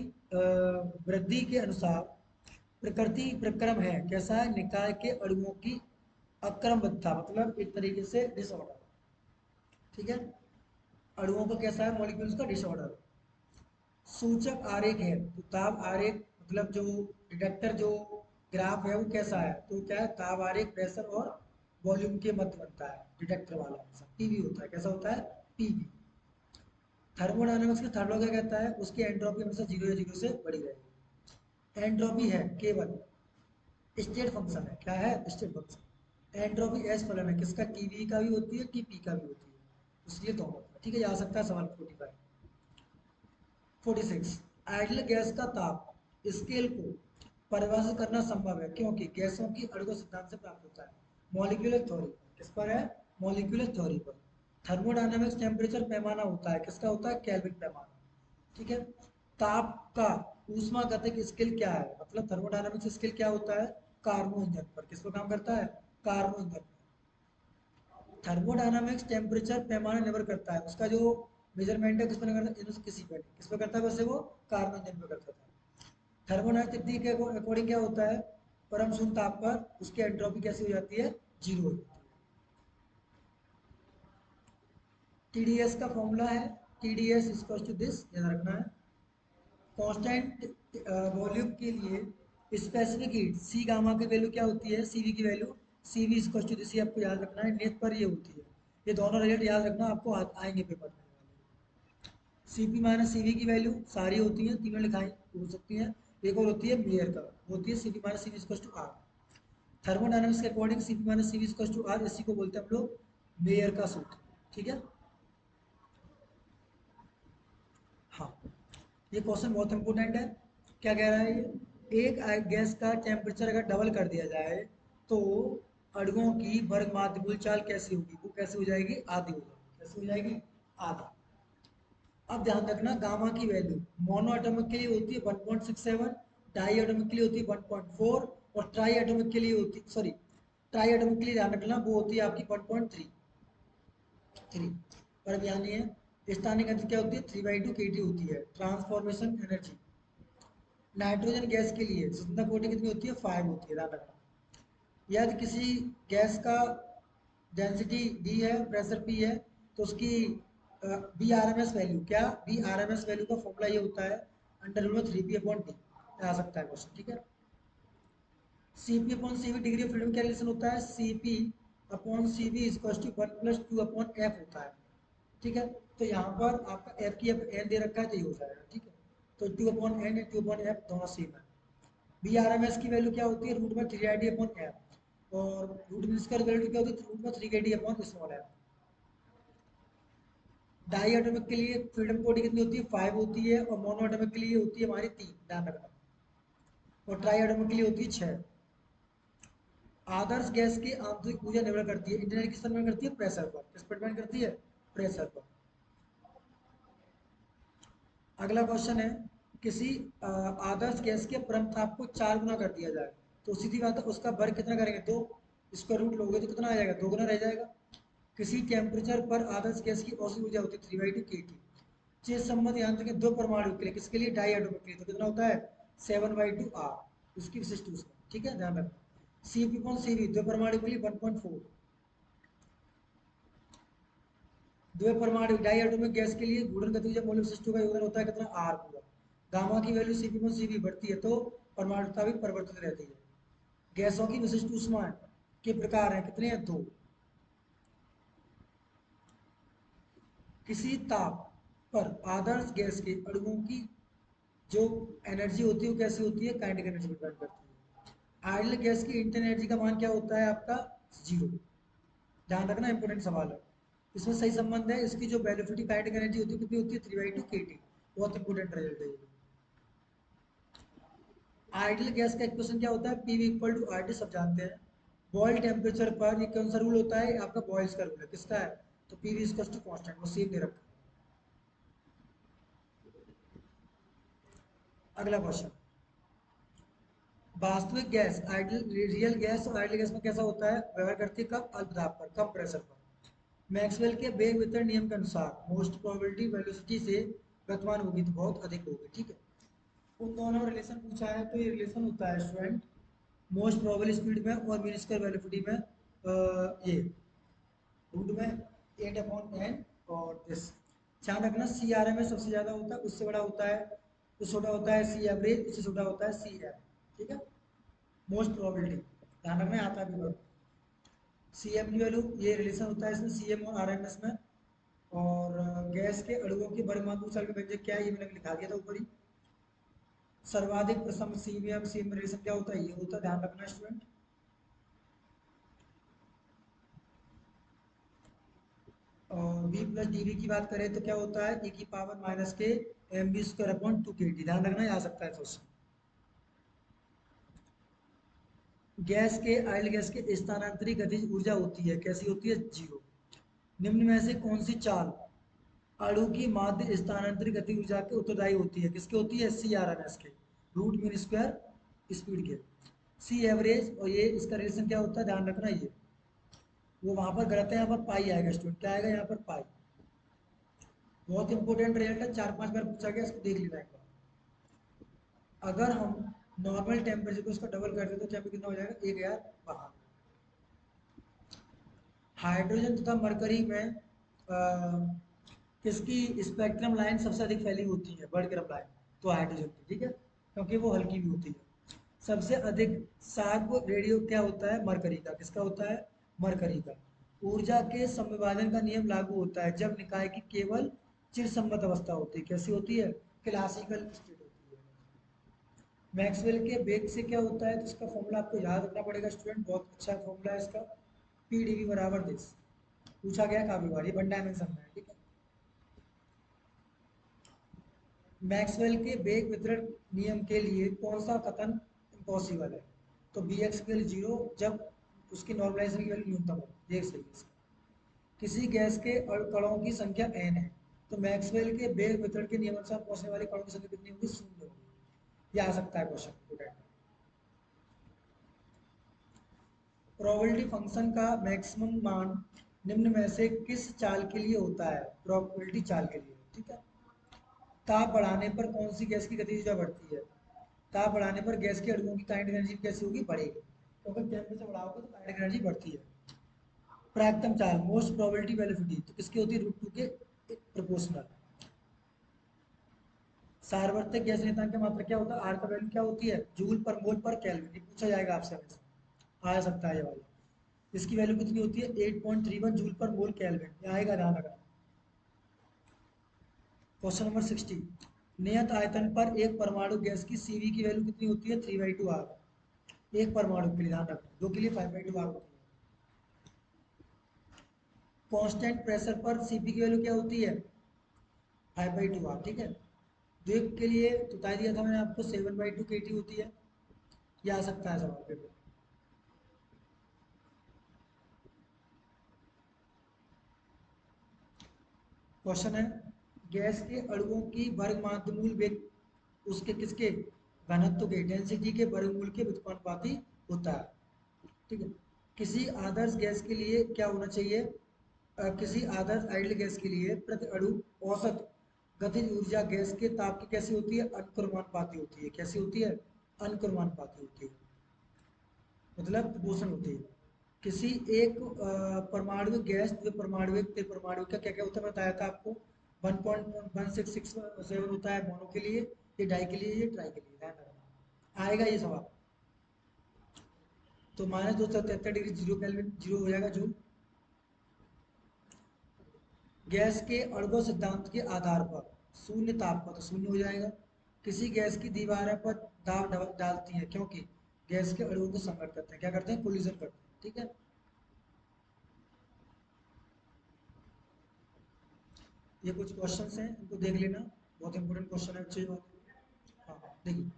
वृद्धि के अनुसार प्रकृति प्रक्रम है, कैसा है? निकाय के अणुओं की अक्रमबद्धता, मतलब एक तरीके से डिसऑर्डर, ठीक है। अणुओं का कैसा है? मॉलिक्यूल्स का डिसऑर्डर। सूचक आरेख है, तो ताप आरेख मतलब जो डिटेक्टर जो ग्राफ है वो कैसा है? तो क्या है? ताप आरेख प्रेशर और वॉल्यूम के मध्य बनता है डिटेक्टर वाला, पीवी होता है, कैसा होता है? पीवी। थर्मोडायनामिक्स के थर्ड लॉ क्या कहता है? उसकी एंट्रोपी हमेशा जीरो या जीरो से बड़ी रहेगी। एंट्रोपी है केवल स्टेट फंक्शन है, क्या है? State function. एंट्रोपी एस फलन है, किसका? टीवी का भी होती है, टीपी का भी होती है, इसलिए दोनों, ठीक है। जा सकता है सवाल 45। 46 आइडियल गैस का ताप स्केल को परिभाषित करना संभव है, क्योंकि गैसों की अणु सिद्धांत से प्राप्त होता है। मॉलिक्यूलर थ्योरी, किस पर है? मॉलिक्यूलर थ्योरी पर। थर्मोडायनामिक्स टेम्परेचर पैमाना होता है, किसका होता है? केल्विन पैमाना, ठीक है। ताप का ऊष्मागतिक स्केल क्या है? मतलब थर्मोडायनामिक्स स्केल क्या होता है? कार्नो इंजन पर। किस पर काम करता है? कार्नो इंजन पर। थर्मोडायनामिक्स टेम्परेचर पैमाना निर्भर करता है, उसका जो मेजरमेंट है किस पर निर्भर करता है? इनमें से किसी पर नहीं। किस पर करता है? वैसे वो कार्नो इंजन पर करता था। थर्मोडायनामिक्स तकनीक के अकॉर्डिंग क्या होता है? परम शून्य ताप पर उसकी एंट्रोपी कैसी हो जाती है? जीरो हो जाती है। टीडीएस का फॉर्मूला है, टीडीएस इक्वल टू दिस, याद रखना है। कांस्टेंट वॉल्यूम के लिए स्पेसिफिक हीट सी गामा की वैल्यू क्या होती है? सीवी की value CV equal to this, आपको याद रखना है। नेट पर ये होती है, ये दोनों रिजल्ट याद रखना, आपको आएंगे पेपर में। सीपी माइनस सीवी की वैल्यू सारी होती है, तीनों लिखाई हो सकती है। एक और होती है मेयर का, होती है CP minus CV equal to R. Thermodynamics के according CP minus CV equal to R, इसी को बोलते हैं हम लोग मेयर का सूत्र, ठीक है। हाँ, ये क्वेश्चन बहुत इंपॉर्टेंट है। क्या कह रहा है ये? एक गैस का टेम्परेचर अगर डबल कर दिया जाए तो अणुओं की वर्ग माध्य बोलचाल कैसी होगी? वो कैसे हो जाएगी? आधी हो जाएगी। कैसे हो जाएगी? आधी। अब ध्यान रखना, गामा की वैल्यू मोनो एटॉमिक के लिए होती है 1.67, डाई एटॉमिक के लिए होती है 1.4, और ट्राई एटॉमिक के लिए होती, सॉरी, ट्राई एटॉमिक के लिए ध्यान रखना वो होती है आपकी 1.33। और अब यहाँ नहीं है। स्थानिक एनर्जी क्या होती है? 3/2 kT होती है, ट्रांसफॉर्मेशन एनर्जी। नाइट्रोजन गैस के लिए जितना कोटि कितनी होती है? 5 होती है, ध्यान रखना। यदि किसी गैस का डेंसिटी डी है, प्रेशर पी है, तो उसकी B R M S value, क्या? B R M S value का फॉर्मूला ये होता है अंडर रूट 3p/d, आ सकता है क्वेश्चन, ठीक है। Cp upon Cv degree of freedom क्या रिलेशन होता है? Cp upon Cv equal to 1+2/f होता है, ठीक है। तो यहाँ पर आपका f की n दे रखा है, तो ये हो जाएगा, ठीक है। तो 2/n 2/f दोनों सेम है। बी आर एम एस की वैल्यू क्या होती है? रूट में 3/d/f, और रूट मीन स्क्वायर वैल्यू क्या होती है? रूट में 3/d/f। डाई एटॉमिक के लिए फ्रीडम कोटि कितनी होती है? 5 होती है, और मोनो एटॉमिक के लिए होती है हमारी 3, ध्यान रखना। और ट्राई एटॉमिक के लिए होती है 6। आदर्श गैस की आंतरिक ऊर्जा निर्भर करती है, इंटरनल किस पर निर्भर करती है? प्रेशर पर। किस पर डिपेंड करती है? प्रेशर पर। अगला क्वेश्चन है, किसी आदर्श गैस के परम ताप को 4 गुना कर दिया जाए, तो सीधी बात है उसका वर्ग कितना करेंगे? 2। स्क्वायर रूट लोगे तो कितना आ जाएगा? 2 गुना रह जाएगा। किसी टेम्परेचर पर आदर्श गैस की औसत ऊर्जा होती है 3/2 kT। चेत संबंध यांत्रिक के दो परमाणु के लिए, किसके लिए? डाई एटॉमिक के लिए, तो कितना होता है? 7/2 r, उसकी विशिष्ट ऊष्मा, ठीक है, ध्यान रखना। Cp अपॉन Cv दो परमाणु के लिए 1.4। दो परमाणु डाई एटॉमिक गैस के लिए घूर्णन गति जब मौलिक विशिष्टों का योगदान होता है कितना? r पूरा। गामा की वैल्यू Cp अपॉन Cv बढ़ती है तो परमाणुता भी परिवर्तित रहती है। गैसों की विशिष्ट ऊष्मा के प्रकार हैं, कितने हैं? दो। किसी ताप पर आदर्श गैस के अणुओं की जो एनर्जी होती है वो कैसी होती है? काइनेटिक एनर्जी डिपेंड करती है। आइडियल गैस की इंटरनल एनर्जी का मान क्या होता है आपका? जीरो। ध्यान रखना, इंपॉर्टेंट सवाल है। इसमें सही संबंध है, इसकी जो वेलोसिटी काइनेटिक एनर्जी होती है कितनी होती है? 3/2 kT। बहुत इंपॉर्टेंट रिजल्ट है। आइडियल गैस का इक्वेशन क्या होता है? PV equal to R T, सब जानते हैं। बॉयल टेम्परेचर पर ये कौन सा रूल होता है? आपका बॉयल्स का रूल है। किसका है? तो पीवी इज टू कांस्टेंट, वो सेम नहीं रखा। अगला क्वेश्चन, वास्तविक गैस आइडियल रियल गैस और आइडियल गैस में कैसा होता है? व्यवहार करती है कब? अल्प दाब पर, कम प्रेशर पर। मैक्सवेल के वेग वितरण नियम के अनुसार मोस्ट प्रोबेबिलिटी वेलोसिटी से गतिमान होगी तो बहुत अधिक होगी। ठीक है, उन दोनों रिलेशन पूछा है तो ये रिलेशन होता है स्टूडेंट मोस्ट प्रोबेबल स्पीड में और मीन स्क्वायर वेलोसिटी में, ये रूट में 8/n और दिस। ध्यान रखना, सी आर एम एस सबसे ज़्यादा होता है, उससे बड़ा होता है, उससे छोटा होता है सी एवरेज, उससे छोटा होता है सी एम। ठीक है, मोस्ट प्रोबेबिलिटी ध्यान रखना, आता है भी। सी एम की वैल्यू, ये रिलेशन होता है इसमें सी एम और आर एम एस में। और गैस के अणुओं की बड़े साल के व्यंजक क्या है? ये मैंने लिखा दिया था ऊपर ही। सर्वाधिक प्रसम सीवीएम सीएम रिलेशन क्या होता है? ये होता है, ध्यान रखना स्टूडेंट। और v प्लस डी वी की बात करें तो क्या होता है? e की पावर माइनस के M B square upon 2 kT। ध्यान रखना, ये आ सकता है क्वेश्चन। गैस के आइडियल गैस के स्थानांतरित गतिज ऊर्जा होती है, कैसी होती है? जीरो। निम्न में से कौन सी चाल अणु की माध्य स्थानांतरित गति ऊर्जा के उत्तरदायी होती है? किसके होती है? सी आर एम एस के, रूट मीन स्क्वायर स्पीड के। सी एवरेज और ये इसका रिलेशन क्या होता है? ध्यान रखना, ये वो वहां पर गलत है, यहाँ पर पाई आएगा स्टूडेंट। क्या आएगा यहाँ पर? पाई। बहुत इंपॉर्टेंट रिजल्ट है, 4-5 बार पूछा गया, इसको देख लेना एक बार। अगर हम नॉर्मल टेम्परेचर को इसका डबल कर दें तो टेम्परेचर कितना हो जाएगा? 1000 बाहर। हाइड्रोजन तथा मरकरी में किसकी स्पेक्ट्रम लाइन सबसे अधिक फैली होती है? बर्ड क्रम लाइन। तो हाइड्रोजन की, ठीक है, क्योंकि वो हल्की भी होती है। सबसे अधिक शार्प रेडियो क्या होता है? मरकरी का। किसका होता है? मरकरी का। ऊर्जा के समविभाजन का नियम लागू होता है जब निकाय की केवल चिरसम्मत अवस्था होती है। कैसी होती है? क्लासिकल स्टेट होती है। मैक्सवेल के वेग से क्या होता है? तो इसका फॉर्मूला आपको याद रखना पड़ेगा स्टूडेंट, बहुत अच्छा फॉर्मूला है इसका। पी डी वी बराबर दिस, पूछा गया काफी बार, ये वन डायमेंशन में है। ठीक है, मैक्सवेल के वेग वितरण नियम के लिए कौन सा कथन इम्पॉसिबल है? तो बी एक्स की वैल्यू जीरो जब उसकी नॉर्मलाइजेशन की वैल्यू न्यूनतम हो, ये सही है इसका। किसी गैस के कणों की संख्या n है तो मैक्सवेल के वेग वितरण के नियमानुसार पहुंचने वाले कणों की संख्या कितनी होगी? शून्य होगी। ये आ सकता है क्वेश्चन। प्रोबेबिलिटी फंक्शन का मैक्सिमम मान निम्न में से किस चाल के लिए होता है? प्रोबेबिलिटी चाल के लिए। ठीक है, ताप बढ़ाने पर कौन सी गैस की गतिज ऊर्जा बढ़ती है? ताप बढ़ाने पर गैस के अणुओं की काइनेटिक एनर्जी कैसी होगी? बढ़ेगी, क्योंकि टेम्परेचर बढ़ाओगे तो काइनेटिक एनर्जी बढ़ती है। प्रायिकतम चाल मोस्ट प्रोबेबिलिटी वेलोसिटी तो किसकी होती है? √2 के प्रोपोर्शनल। सार्वत्रिक गैस नियतांक की मात्रा क्या होता है? आर का वैल्यू क्या होती है? जूल पर मोल पर केल्विन। ये पूछा जाएगा आपसे हमेशा, आ सकता है ये वाला। इसकी वैल्यू कितनी होती है? 8.31 जूल पर मोल केल्विन। ये आएगा, ध्यान रखना। क्वेश्चन नंबर 60, नियत आयतन पर एक परमाणु गैस की सीवी की वैल्यू कितनी होती है? 3/2 आर। एक परमाणु के लिए, ध्यान रखना, दो के लिए 5/2 आर होती है। कांस्टेंट प्रेशर पर सीपी की वैल्यू क्या होती है? 5/2 आर। ठीक है, द्वीप के लिए तो बता दिया था मैंने आपको, 7/2 kT होती है। ये आ सकता है सवाल पेपर। क्वेश्चन है, गैस के अणुओं की वर्ग माध्यमूल वेग उसके किसके? घनत्व के, डेंसिटी के वर्गमूल के व्युत्क्रमानुपाती होता है। ठीक है, किसी आदर्श गैस के लिए क्या होना चाहिए? किसी आदर्श आइडियल गैस के लिए प्रति अणु औसत गतिज ऊर्जा गैस के ताप की कैसी होती है? अनुक्रमानुपाती होती है। कैसी होती है? अनुक्रमानुपाती होती है, मतलब प्रोपोर्शन होती है। किसी एक परमाणु गैस जो परमाणु परमाणु का क्या क्या होता है बताया था आपको? 1.1667 होता है मोनो के लिए, ये डाई के लिए, ये ट्राई के लिए। ध्यान रखना, आएगा ये सवाल। तो -273 डिग्री 0 केल्विन 0 हो जाएगा जूल। गैस के अणु सिद्धांत के आधार पर शून्य ताप पर तो शून्य हो जाएगा। किसी गैस की दीवार पर दाब डालती है क्योंकि गैस के अणुओं को संगत करते हैं, क्या करते हैं, कोलिजन करते हैं, ठीक है। ये कुछ क्वेश्चंस हैं, इनको देख लेना, बहुत इंपॉर्टेंट क्वेश्चन है, अच्छी बात। हाँ देखिए,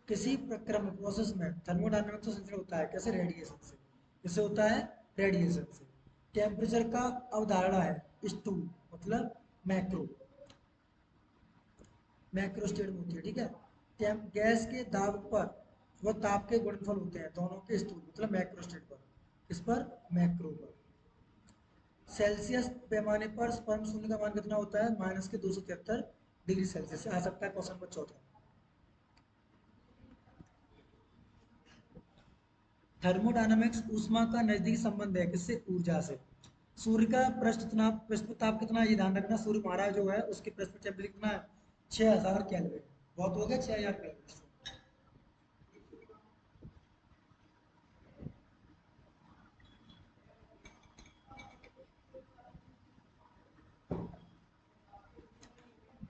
किसी प्रक्रम प्रोसेस में थर्मोडायनामिक्स से संचालित होता है, कैसे, रेडिएशन से। किससे होता है, रेडिएशन से। टेम्परेचर का अवधारणा है स्टू, मतलब मैक्रो, मैक्रो स्टेट में होती है, ठीक है। गैस के दाब पर वह ताप के गुणनफल होते हैं दोनों के स्टू, मतलब मैक्रो स्टेट पर। किस पर, मैक्रो पर। सेल्सियस पैमाने पर स्पर्म शून्य का मान कितना होता है, -273 डिग्री सेल्सियस से। आ सकता है क्वेश्चन नंबर 14। थर्मोडायनामिक्स ऊष्मा का नजदीकी संबंध है किससे, ऊर्जा से। सूर्य का पृष्ठ ताप कितना है, ये ध्यान रखना, सूर्य हमारा जो है उसके पृष्ठ टेम्परेचर कितना है, 6000 केल्विन। बहुत हो गया 6000 केल्विन।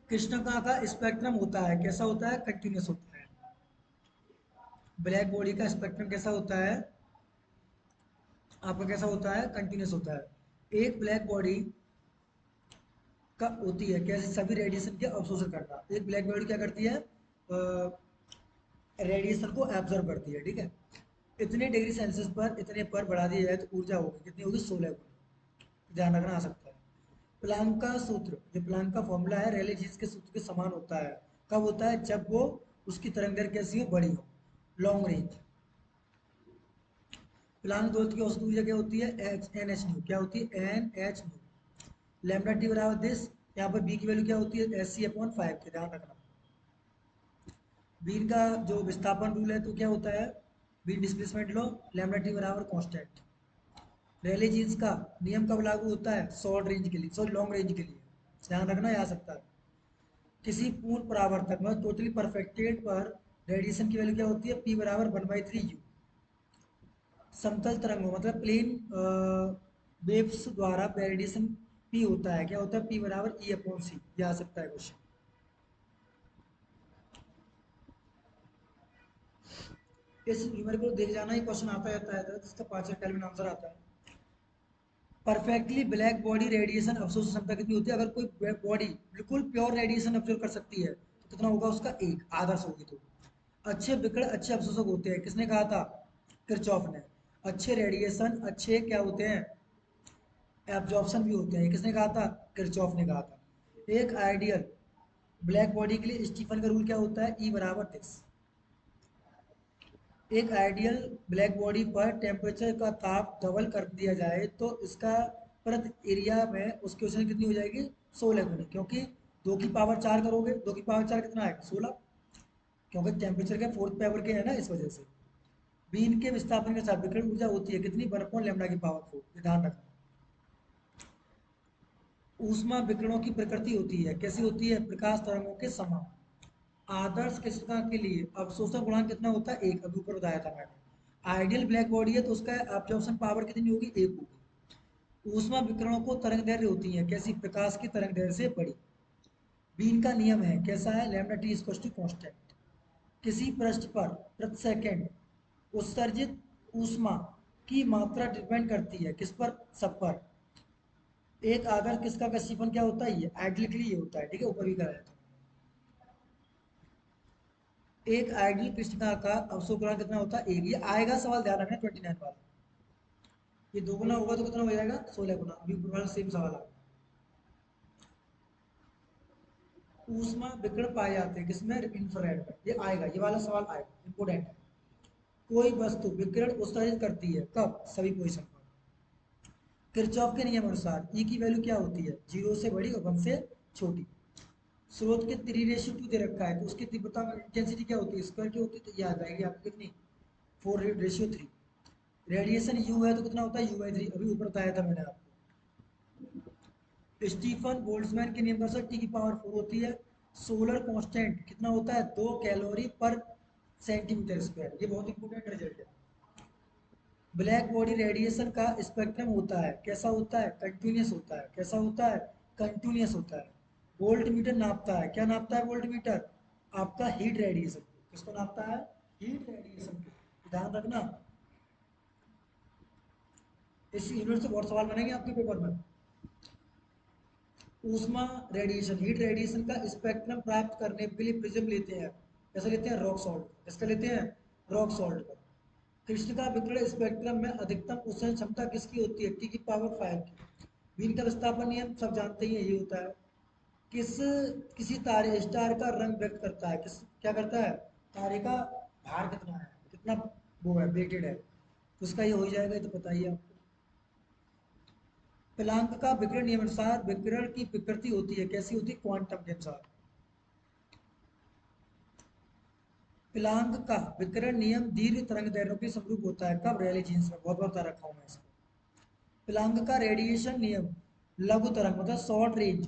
कृष्णका का स्पेक्ट्रम होता है, कैसा होता है, कंटिन्यूस होता है। ब्लैक बॉडी का स्पेक्ट्रम कैसा होता है, आपका कैसा होता है, कंटिन्यूस होता है। एक ब्लैक बॉडी का होती है कैसे, सभी रेडिएशन के अवशोषण करना। एक ब्लैक बॉडी क्या करती है, रेडिएशन को एब्जॉर्ब करती है, ठीक है। इतने डिग्री सेल्सियस पर इतने पर बढ़ा दिया जाए तो ऊर्जा होगी कितनी, होगी 16 गुना। ध्यान रखना, आ सकता है। प्लांक का सूत्र, जो प्लांक का फॉर्मूला है, रेले जीन्स के सूत्र के समान होता है। कब होता है, जब वो उसकी तरंग दैर्घ्य कैसी हो, बड़ी हो, लॉन्ग रेंज। प्लांक दोलक की औसत ऊर्जा क्या होती है, एन एच न्यू, क्या होती है, N H nu. Lambda T बराबर दिस, यहाँ पर बी की वैल्यू क्या होती है, एस सी अपॉन 5 के, ध्यान रखना। बीन का जो विस्थापन रूल है तो क्या होता है, बीन डिस्प्लेसमेंट लो, लैम्डा टी बराबर कांस्टेंट। रेले जीन्स का नियम कब लागू होता है, शॉर्ट रेंज के लिए, सॉरी लॉन्ग रेंज के लिए, ध्यान रखना, आ सकता है। किसी पूर्ण परावर्तक में टोटली परफेक्टेड पर रेडिएशन की वैल्यू क्या होती है, पी बराबर 1/3 यू। समतल तरंगों मतलब प्लेन वेव्स द्वारा रेडिएशन पी होता है, क्या होता है, पी बराबर ई अपॉन सी। ये आ सकता है क्वेश्चन। इस न्यूमेरिकल देख जाना, ये क्वेश्चन आता रहता है, जिसका 5 केल्विन आंसर आता है। परफेक्टली ब्लैक बॉडी रेडिएशन अवशोषण क्षमता कितनी होती है, अगर कोई बॉडी बिल्कुल प्योर रेडिएशन अब्जॉर्व कर सकती है तो कितना होगा उसका, एक, आदर्श होगी तो। अच्छे विकिरण अच्छे अवशोषक होते हैं, किसने कहा था, किरचॉफ ने। अच्छे रेडिएशन अच्छे क्या होते हैं, एब्जॉर्प्शन भी होते हैं, किसने कहा था, किरचॉफ ने कहा था। एक आइडियल ब्लैक बॉडी के लिए स्टीफन का रूल क्या होता है, ई बराबर 10। एक आइडियल ब्लैक बॉडी पर टेम्परेचर का ताप डबल कर दिया जाए तो इसका प्रति एरिया में उसकी वजह कितनी हो जाएगी, 16 गुनी, क्योंकि 2 की पावर 4 करोगे, 2 की पावर 4 कितना है, 16, क्योंकि टेम्परेचर के फोर्थ पावर के है ना, इस वजह से। बीन के विस्थापन के साथ विकिरण ऊर्जा होती है कितनी, 1/λ⁴, ध्यान रखना। ऊष्मा विकिरणों की प्रकृति होती है, कैसी होती है, प्रकाश तरंगों के समान। आदर्श कृष्णा के लिए अवशोषण गुणांक कितना होता है, एक, अभी ऊपर बताया था मैंने। आइडियल ब्लैक बॉडी है तो उसका एब्जॉर्प्शन पावर कितनी होगी, एक होगी। ऊष्मा विकिरणों को तरंग दैर्घ्य होती है कैसी, प्रकाश की तरंग दैर्घ्य से बड़ी। बीन का नियम है कैसा है, lambda T equals to constant. किसी पृष्ठ पर प्रति सेकंड उत्सर्जित ऊष्मा की मात्रा डिपेंड करती है किस पर, सब पर। एक आदर्श किसका कक्षीपन क्या होता है, ये आइडियल के लिए ये होता है, ठीक है, ऊपर भी कराया था। एक आइडियल कृष्णिका का अवशोषण गुणांक कितना होता है, एक। ये आएगा सवाल, ध्यान रखना, 29 वाला। ये 2 गुना होगा तो कितना हो जाएगा, 16 गुना। अभी ऊपर वाला सेम सवाल आ। ऊष्मा विकिरण पाए जाते हैं किसमें, इंफ्रारेड में। ये आएगा, ये वाला सवाल आएगा, इंपोर्टेंट है। कोई वस्तु विकिरण उत्सर्जित करती है कब, सभी पोजिशन पर। किरचॉफ के नियम अनुसार ई की वैल्यू क्या होती है, 0 से बड़ी और 1 से छोटी। स्रोत के 3:2 दे रखा है तो उसकी तीव्रता इंटेंसिटी क्या होती है, स्क्वायर की होती है, तो ये आ जाएगी आपकी कितनी, 4:3। रेडिएशन यू है तो कितना होता है, u/3, अभी ऊपर बताया था मैंने आपको। स्टीफन बोल्ट्जमैन के नियम अनुसार टी की पावर 4 होती है। सोलर कांस्टेंट कितना होता है, 2 कैलोरी पर सेंटीमीटर स्क्वायर। ये बहुत इंपॉर्टेंट रिजल्ट है। ब्लैक बॉडी रेडिएशन का स्पेक्ट्रम होता है, कैसा होता है, कंटिन्यूस होता है, कैसा होता है, कंटिन्यूस होता है। वोल्ट मीटर नापता है, क्या नापता है वोल्ट मीटर, आपका हीट रेडिएशन, किसको नापता है, हीट रेडिएशन को, ध्यान रखना। इस यूनिट से बहुत सवाल बनेंगे आपके पेपर में। ऊष्मा रेडिएशन, हीट रेडिएशन का स्पेक्ट्रम प्राप्त करने के लिए प्रिज्म लेते हैं, कैसे लेते हैं, रॉक सॉल्ट, किसका लेते हैं, रॉक सॉल्ट का। कृष्ण का विकिरण स्पेक्ट्रम में अधिकतम उत्सर्जन क्षमता किसकी होती है, टी की पावर 5 की। बीन का विस्थापन नियम सब जानते ही हैं, ये होता है। किस किसी तारे स्टार का रंग व्यक्त करता है, किस क्या करता है, तारे का भार कितना है, कितना वो है, वेटेड है, तो उसका ये हो जाएगा, ये तो बताइए आपको। प्लांक का विकिरण नियमानुसार विकिरण की विकृति होती है, कैसी होती है, क्वांटम के अनुसार। प्लांक का विकिरण नियम दीर्घ तरंग दैर्ध्यों के समरूप होता है, कब, रैली जीन्स में, बहुत बार बता रखा हूं मैं इसको। प्लांक का रेडिएशन नियम लघु तरंग मतलब शॉर्ट रेंज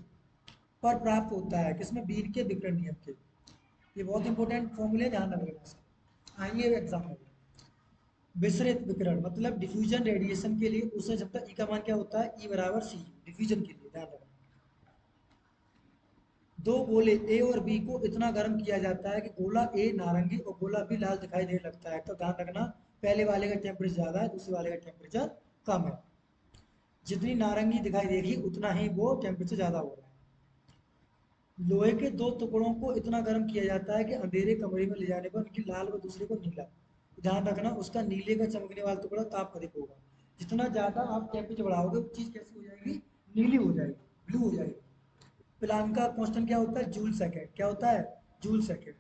पर प्राप्त होता है, किसमें, बीन के विकिरण नियम के। ये बहुत इंपॉर्टेंट फॉर्मूले, ध्यान रखना इसका, आएंगे एग्जाम में। विसरित विकिरण मतलब डिफ्यूजन रेडिएशन के लिए उससे जब तक ई का मान क्या होता है, ई बराबर सी, डिफ्यूजन के लिए, ध्यान रखना। दो गोले ए और बी को इतना गर्म किया जाता है कि गोला ए नारंगी और गोला बी लाल दिखाई देने लगता है, तो ध्यान रखना, पहले वाले का टेम्परेचर ज़्यादा है, दूसरे वाले का टेम्परेचर कम है। जितनी नारंगी दिखाई देगी उतना ही वो टेम्परेचर ज़्यादा हो रहा है। लोहे के दो टुकड़ों को इतना गर्म किया जाता है कि अंधेरे कमरे में ले जाने पर उनकी लाल व दूसरे को नीला, ध्यान रखना उसका नीले का चमकने वाला टुकड़ा ताप अधिक होगा। जितना ज़्यादा आप टेम्परेचर बढ़ाओगे वो चीज़ कैसी हो जाएगी, नीली हो जाएगी, ब्लू हो जाएगी। प्लांक का कांस्टेंट क्या होता है, जूल सेकेंड, क्या होता है, जूल सेकेंड।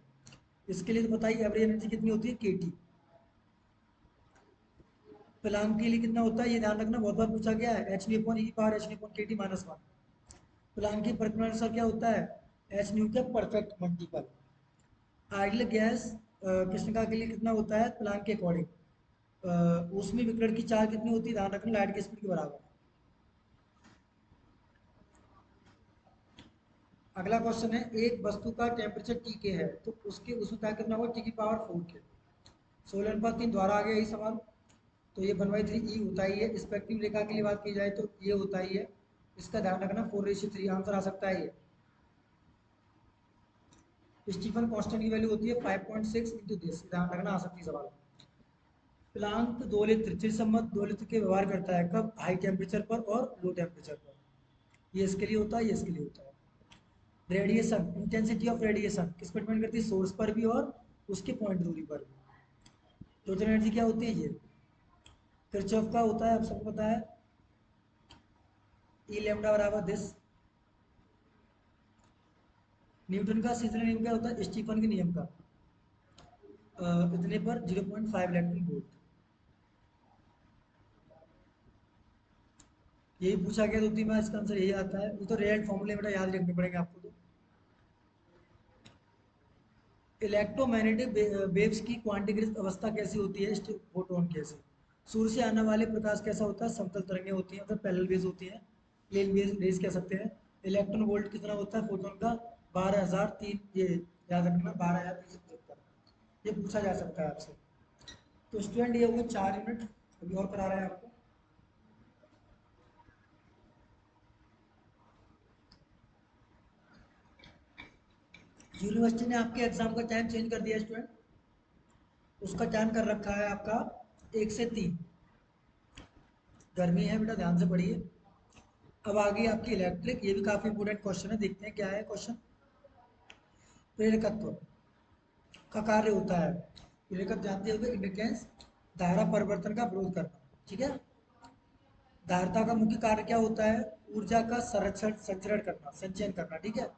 इसके लिए तो बताइए एवरेज एनर्जी कितनी होती है, केटी। प्लांक के लिए कितना होता है, ये ध्यान रखना, बहुत बार पूछा गया है, एच न्यू अपॉन ई पावर एच न्यू अपॉन के टी माइनस वन। प्लांक के परिमाणानुसार क्या होता है, एच न्यू का परफेक्ट मल्टीपल। आइडियल गैस कृष्णिका के लिए कितना होता है, प्लांक के अकॉर्डिंग उसमें विकिरण की चाल कितनी होती है, ध्यान रखना, लाइट की स्पीड के बराबर। अगला क्वेश्चन है, एक वस्तु का टेम्परेचर टी के है तो उसके उसमें क्या करना होगा, टी की पावर 4 के। 16 द्वारा आ गया यही सवाल। तो ये 1/3 ई होता ही है, स्पेक्ट्रम रेखा के लिए बात की जाए तो ये होता ही है। इसका ध्यान रखना, 4:3 आंसर आ सकता है ये। स्टीफन कांस्टेंट की वैल्यू होती है 5.6 इंटू दिस, ध्यान रखना, आ सकती है सवाल। प्लांक दोलित्र चिरसम्मत दोलित्र के व्यवहार करता है, कब, हाई टेम्परेचर पर और लो टेम्परेचर पर। ये इसके लिए होता है, ये इसके लिए होता है। रेडिएशन, इंटेंसिटी ऑफ रेडिएशन किस पर डिपेंड करती है, सोर्स पर भी और उसके पॉइंट दूरी पर भी। टोटल एनर्जी क्या होती है, ये किरचॉफ का होता है, आप सबको पता है, ई लैम्डा बराबर दिस। न्यूटन का तीसरा नियम क्या होता है, स्टीफन के नियम का, इतने पर 0.5 इलेक्ट्रॉन वोल्ट। यही पूछा गया 2 3 बार, इसका आंसर यही आता है। वो तो रियल फॉर्मूले बेटा याद रखने पड़ेंगे आपको। तो इलेक्ट्रोमैग्नेटिक वेव्स की क्वांटीकृत अवस्था कैसी होती है, फोटोन कैसे। सूर्य से आने वाले प्रकाश कैसा होता है, समतल तरंगें होती हैं, मतलब पैरेलल वेव्स होती हैं, प्लेन रेज कह सकते हैं। इलेक्ट्रॉन वोल्ट कितना होता है फोटोन का, 12,003, ये याद रखना, 12,375, ये पूछा जा सकता है आपसे। तो स्टूडेंट ये होंगे 4 यूनिट, अभी और करा रहे हैं आपको। यूनिवर्सिटी ने आपके एग्जाम का टाइम चेंज कर दिया स्टूडेंट, उसका टाइम कर रखा है आपका 1 से 3। गर्मी है बेटा, ध्यान से पढ़िए। अब आ गई आपकी इलेक्ट्रिक, ये भी काफी इंपोर्टेंट क्वेश्चन है, देखते हैं क्या है क्वेश्चन। प्रेरकत्व का कार्य होता है, प्रेरकत्व जानते होंगे, इंडक्टेंस, धारा परिवर्तन का विरोध करना, ठीक है। धारिता का मुख्य कार्य क्या होता है, ऊर्जा का संरक्षण, संचरण करना, संचयन करना, ठीक है।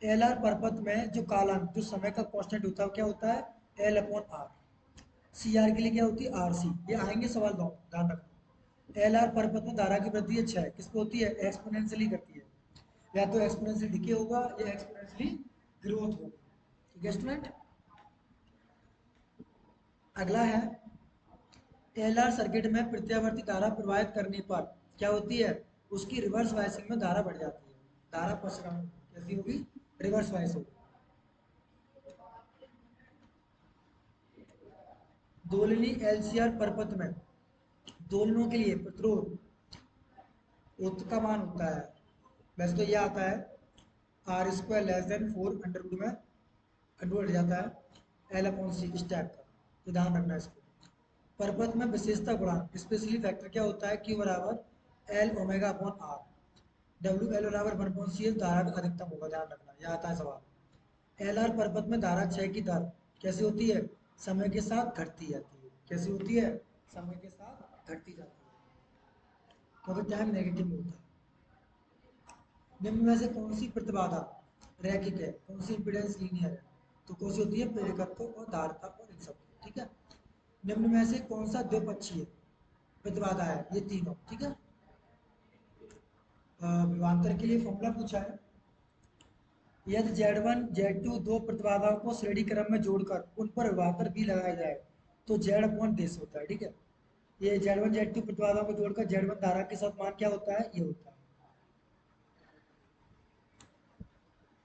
एल आर परपथ में जो कालांक, जो समय का कांस्टेंट होता है, क्या होता है, L upon R. C R के लिए क्या होती है, आर सी। ये आएंगे सवाल, ध्यान रखना। एल आर परपथ में धारा की वृद्धि अच्छा है, किस पे होती है, एक्सपोनेंशियली करती है, या तो एक्सपोनेंशियल डिके होगा या एक्सपोनेंशियली ग्रोथ होगा, ठीक है स्टूडेंट। अगला है, एल आर सर्किट में प्रत्यावर्ती धारा प्रवाहित करने पर क्या होती है, उसकी रिवर्स बायसिंग में धारा बढ़ जाती है, धारा प्रसरण कैसी होगी, रिवर्स बायस होगी। दोलनी एलसीआर परपथ में दोलनों के लिए प्रतिरोध उत का मान होता है, वैसे तो ये आता है R square less than 4 under root में अंडर हट जाता है एल अपॉन सी इस टाइप का, तो ध्यान रखना है इसको। परपथ में विशेषता गुणांक स्पेशली फैक्टर क्या होता है, क्यू बराबर L omega upon R, W L बराबर 1/cs धारा का अधिकतम होगा, ध्यान रखना यह आता है सवाल। एल आर परपथ में धारा क्षय की दर कैसी होती है, समय के साथ घटती जाती है, कैसी होती है, समय के साथ घटती जाती है, क्योंकि टाइम नेगेटिव में होता है। निम्न में से कौन सी प्रतिबाधा रैखिक है, कौन सी इंपीडेंस लीनियर है, तो कौन सी होती है, प्रेरकत्व और धारिता और इन सब, ठीक है। निम्न में से कौन सा द्विपक्षीय प्रतिबाधा है, ये तीनों, ठीक है। विभवांतर के लिए फॉर्मूला पूछा है, यदि Z1 Z2 दो प्रतिबाधाओं को श्रेणी क्रम में जोड़कर उन पर विभवांतर भी लगाया जाए तो Z अपॉन देश होता है, ठीक है। ये Z1 Z2 प्रतिबाधाओं को जोड़कर Z1 धारा के साथ मान क्या होता है, ये होता है।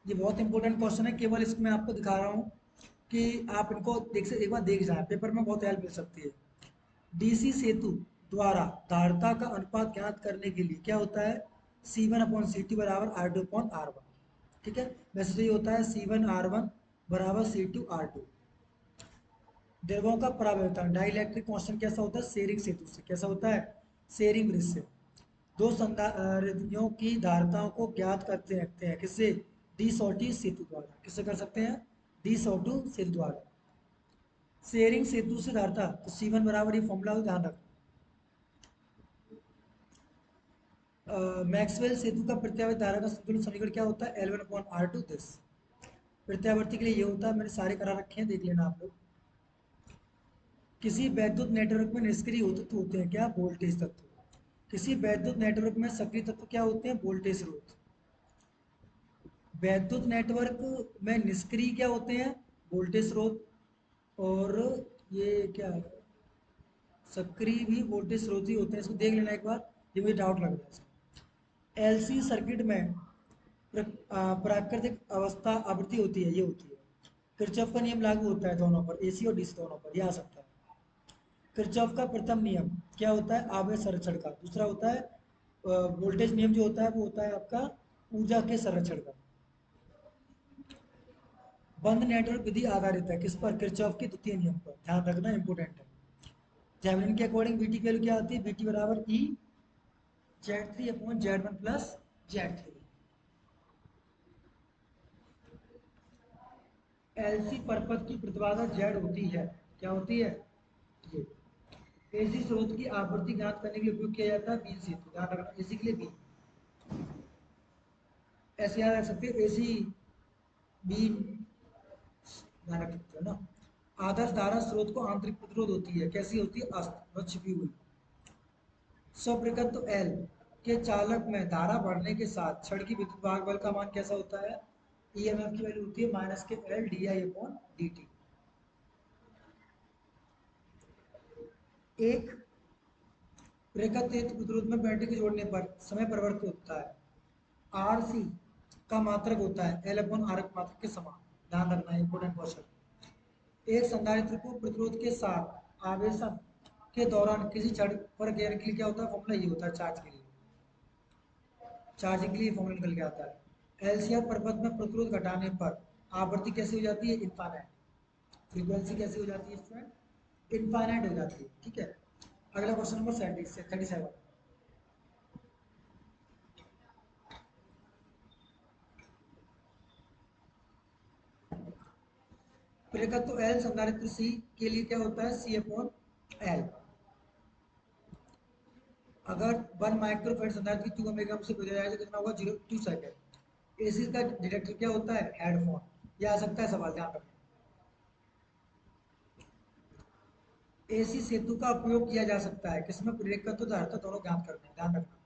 ये बहुत इंपॉर्टेंट क्वेश्चन है, केवल इसमें आपको दिखा रहा हूँ कि आप इनको देख से एक बार देख जाए, पेपर में बहुत हेल्प मिल सकती है। डीसी सेतु द्वारा धारिता का अनुपात ज्ञात करने के लिए क्या होता है, C1 अपॉन सी टू बराबर R2 अपॉन R1, ठीक है। वैसे तो ये होता है C1 R1 बराबर C2 R2। द्रव्यों का परावर्तन डाइलेक्ट्रिक कांस्टेंट कैसा होता है, शेयरिंग सेतु से, कैसा होता है, शेयरिंग ब्रिज से। दो संधारियों की धारिताओं को ज्ञात करते रखते हैं किससे, डी सॉटी सेतु द्वारा, किससे कर सकते हैं, डी सॉटू सेतु द्वारा। शेयरिंग सेतु से धारिता तो C1 बराबर, ये फॉर्मूला ध्यान रखना। मैक्सवेल सेतु का प्रत्यावर्ती धारा का संतुलन समीकरण क्या होता है, L1 अपॉन R2 दिस। प्रत्यावर्ती के लिए ये होता है, मैंने सारे करा रखे हैं, देख लेना आप लोग। किसी वैद्युत नेटवर्क में निष्क्रिय तत्व होते हैं क्या, वोल्टेज तत्व। किसी वैद्युत नेटवर्क में सक्रिय तत्व क्या होते हैं, वोल्टेज स्रोत। वैद्युत नेटवर्क में निष्क्रिय क्या होते हैं, वोल्टेज स्रोत। और ये क्या है, सक्रिय भी वोल्टेज स्रोत ही होते हैं, इसको देख लेना एक बार, ये मुझे डाउट लग रहा है। एलसी सर्किट में प्राकृतिक अवस्था आवृत्ति होती है, ये होती है। किरचॉफ का नियम लागू होता है दोनों पर, एसी और डीसी दोनों पर, ये आ सकता है। किरचॉफ का प्रथम नियम क्या होता है, आवेश संरक्षण का। दूसरा होता है वोल्टेज नियम, जो होता है वो होता है आपका ऊर्जा के संरक्षण का। बंद नेटवर्क विधि आधारित है किस पर, किरचॉफ के द्वितीय नियम पर, ध्यान रखना इंपोर्टेंट है। थेवेनिन के अकॉर्डिंग बीटी की वैल्यू क्या आती है, बीटी बराबर E Z3 upon Z1 plus Z3। LC परपथ की प्रतिबाधा Z होती है, क्या होती है, ये। एसी स्रोत की आवृत्ति ज्ञात करने के लिए उपयोग किया जाता है बीन सेतु, ध्यान रखना, एसी के लिए बी, ऐसे याद रख सकते हो, एसी बीन ध्यान रख सकते हो ना। आदर्श धारा स्रोत को आंतरिक प्रतिरोध होती है, कैसी होती है, अस्त छिपी हुई। स्वप्रकत्व एल के चालक में धारा बढ़ने के साथ क्षण की विद्युत भाग बल का मान कैसा होता है, ईएमएफ की वैल्यू होती है माइनस के L D I upon D T. एक प्रेरकत्व हेतु प्रतिरोध में बैटरी को जोड़ने पर समय परिवर्तित होता है, आर सी का मात्रक होता है एल अपॉन आर मात्रक के समान, ध्यान रखना इंपोर्टेंट क्वेश्चन। एक संधारित्र को प्रतिरोध के साथ आवेशन के दौरान किसी क्षण पर गियर के लिए क्या होता है, फॉर्मूला ये होता है चार्ज के लिए, चार्जिंग के लिए फॉर्मूला निकल के आता है। एलसीआर पर्वत में प्रतिरोध घटाने पर आवृत्ति कैसी हो जाती है, इनफाइनाइट। फ्रीक्वेंसी कैसी हो जाती है स्टूडेंट, इनफाइनाइट हो जाती है, ठीक है। अगला क्वेश्चन नंबर 37। प्रेरकत्व एल संधारित्र सी के लिए क्या होता है, सी अपॉन एल। अगर 1 माइक्रोफेड संधारित्र की 2 ओमेगा से गुजरा जाए तो कितना होगा, 0.2 सेकंड। एसी का डिटेक्टर क्या होता है, हेडफोन, ये आ सकता है सवाल, ध्यान रखना। एसी सेतु का उपयोग किया जा सकता है किसमें, प्रेरकत्व धारिता दोनों ज्ञात करना है, ध्यान रखना।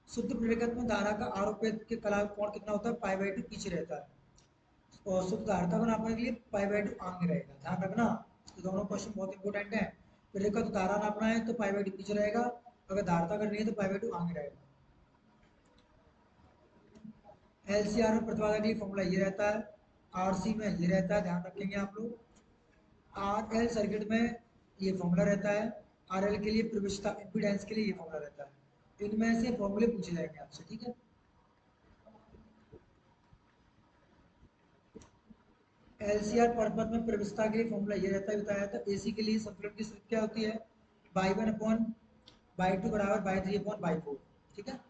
शुद्ध प्रेरकत्व में धारा का आरोपित के कला कोण कितना होता है, π/2 पीछे रहता है। और शुद्ध धारिता को नापने के लिए π/2 आगे रहेगा, ध्यान रखना। तो दोनों क्वेश्चन बहुत इंपॉर्टेंट है। प्रेरकत्व धारा नापना है तो π/2 पीछे रहेगा, अगर धारिता करनी है तो π/2 आगे रहेगा। एलसीआर में प्रतिबाधा के लिए फॉर्मूला ये रहता है, आरसी में ये रहता है, ध्यान रखेंगे आप लोग। आर एल सर्किट में ये फॉर्मूला रहता है, RL के लिए प्रविष्टता इम्पीडेंस के लिए ये फॉर्मूला रहता है। इनमें से फॉर्मूले पूछे जाएंगे आपसे, ठीक है। LCR परपथ में प्रविष्टता के लिए फॉर्मूला ये रहता है, बताया था। AC के लिए संतुलन की स्थिति क्या होती है, बाई 1 अपॉन बाई 2 बराबर बाई 3 अपॉन बाई 4, ठीक है।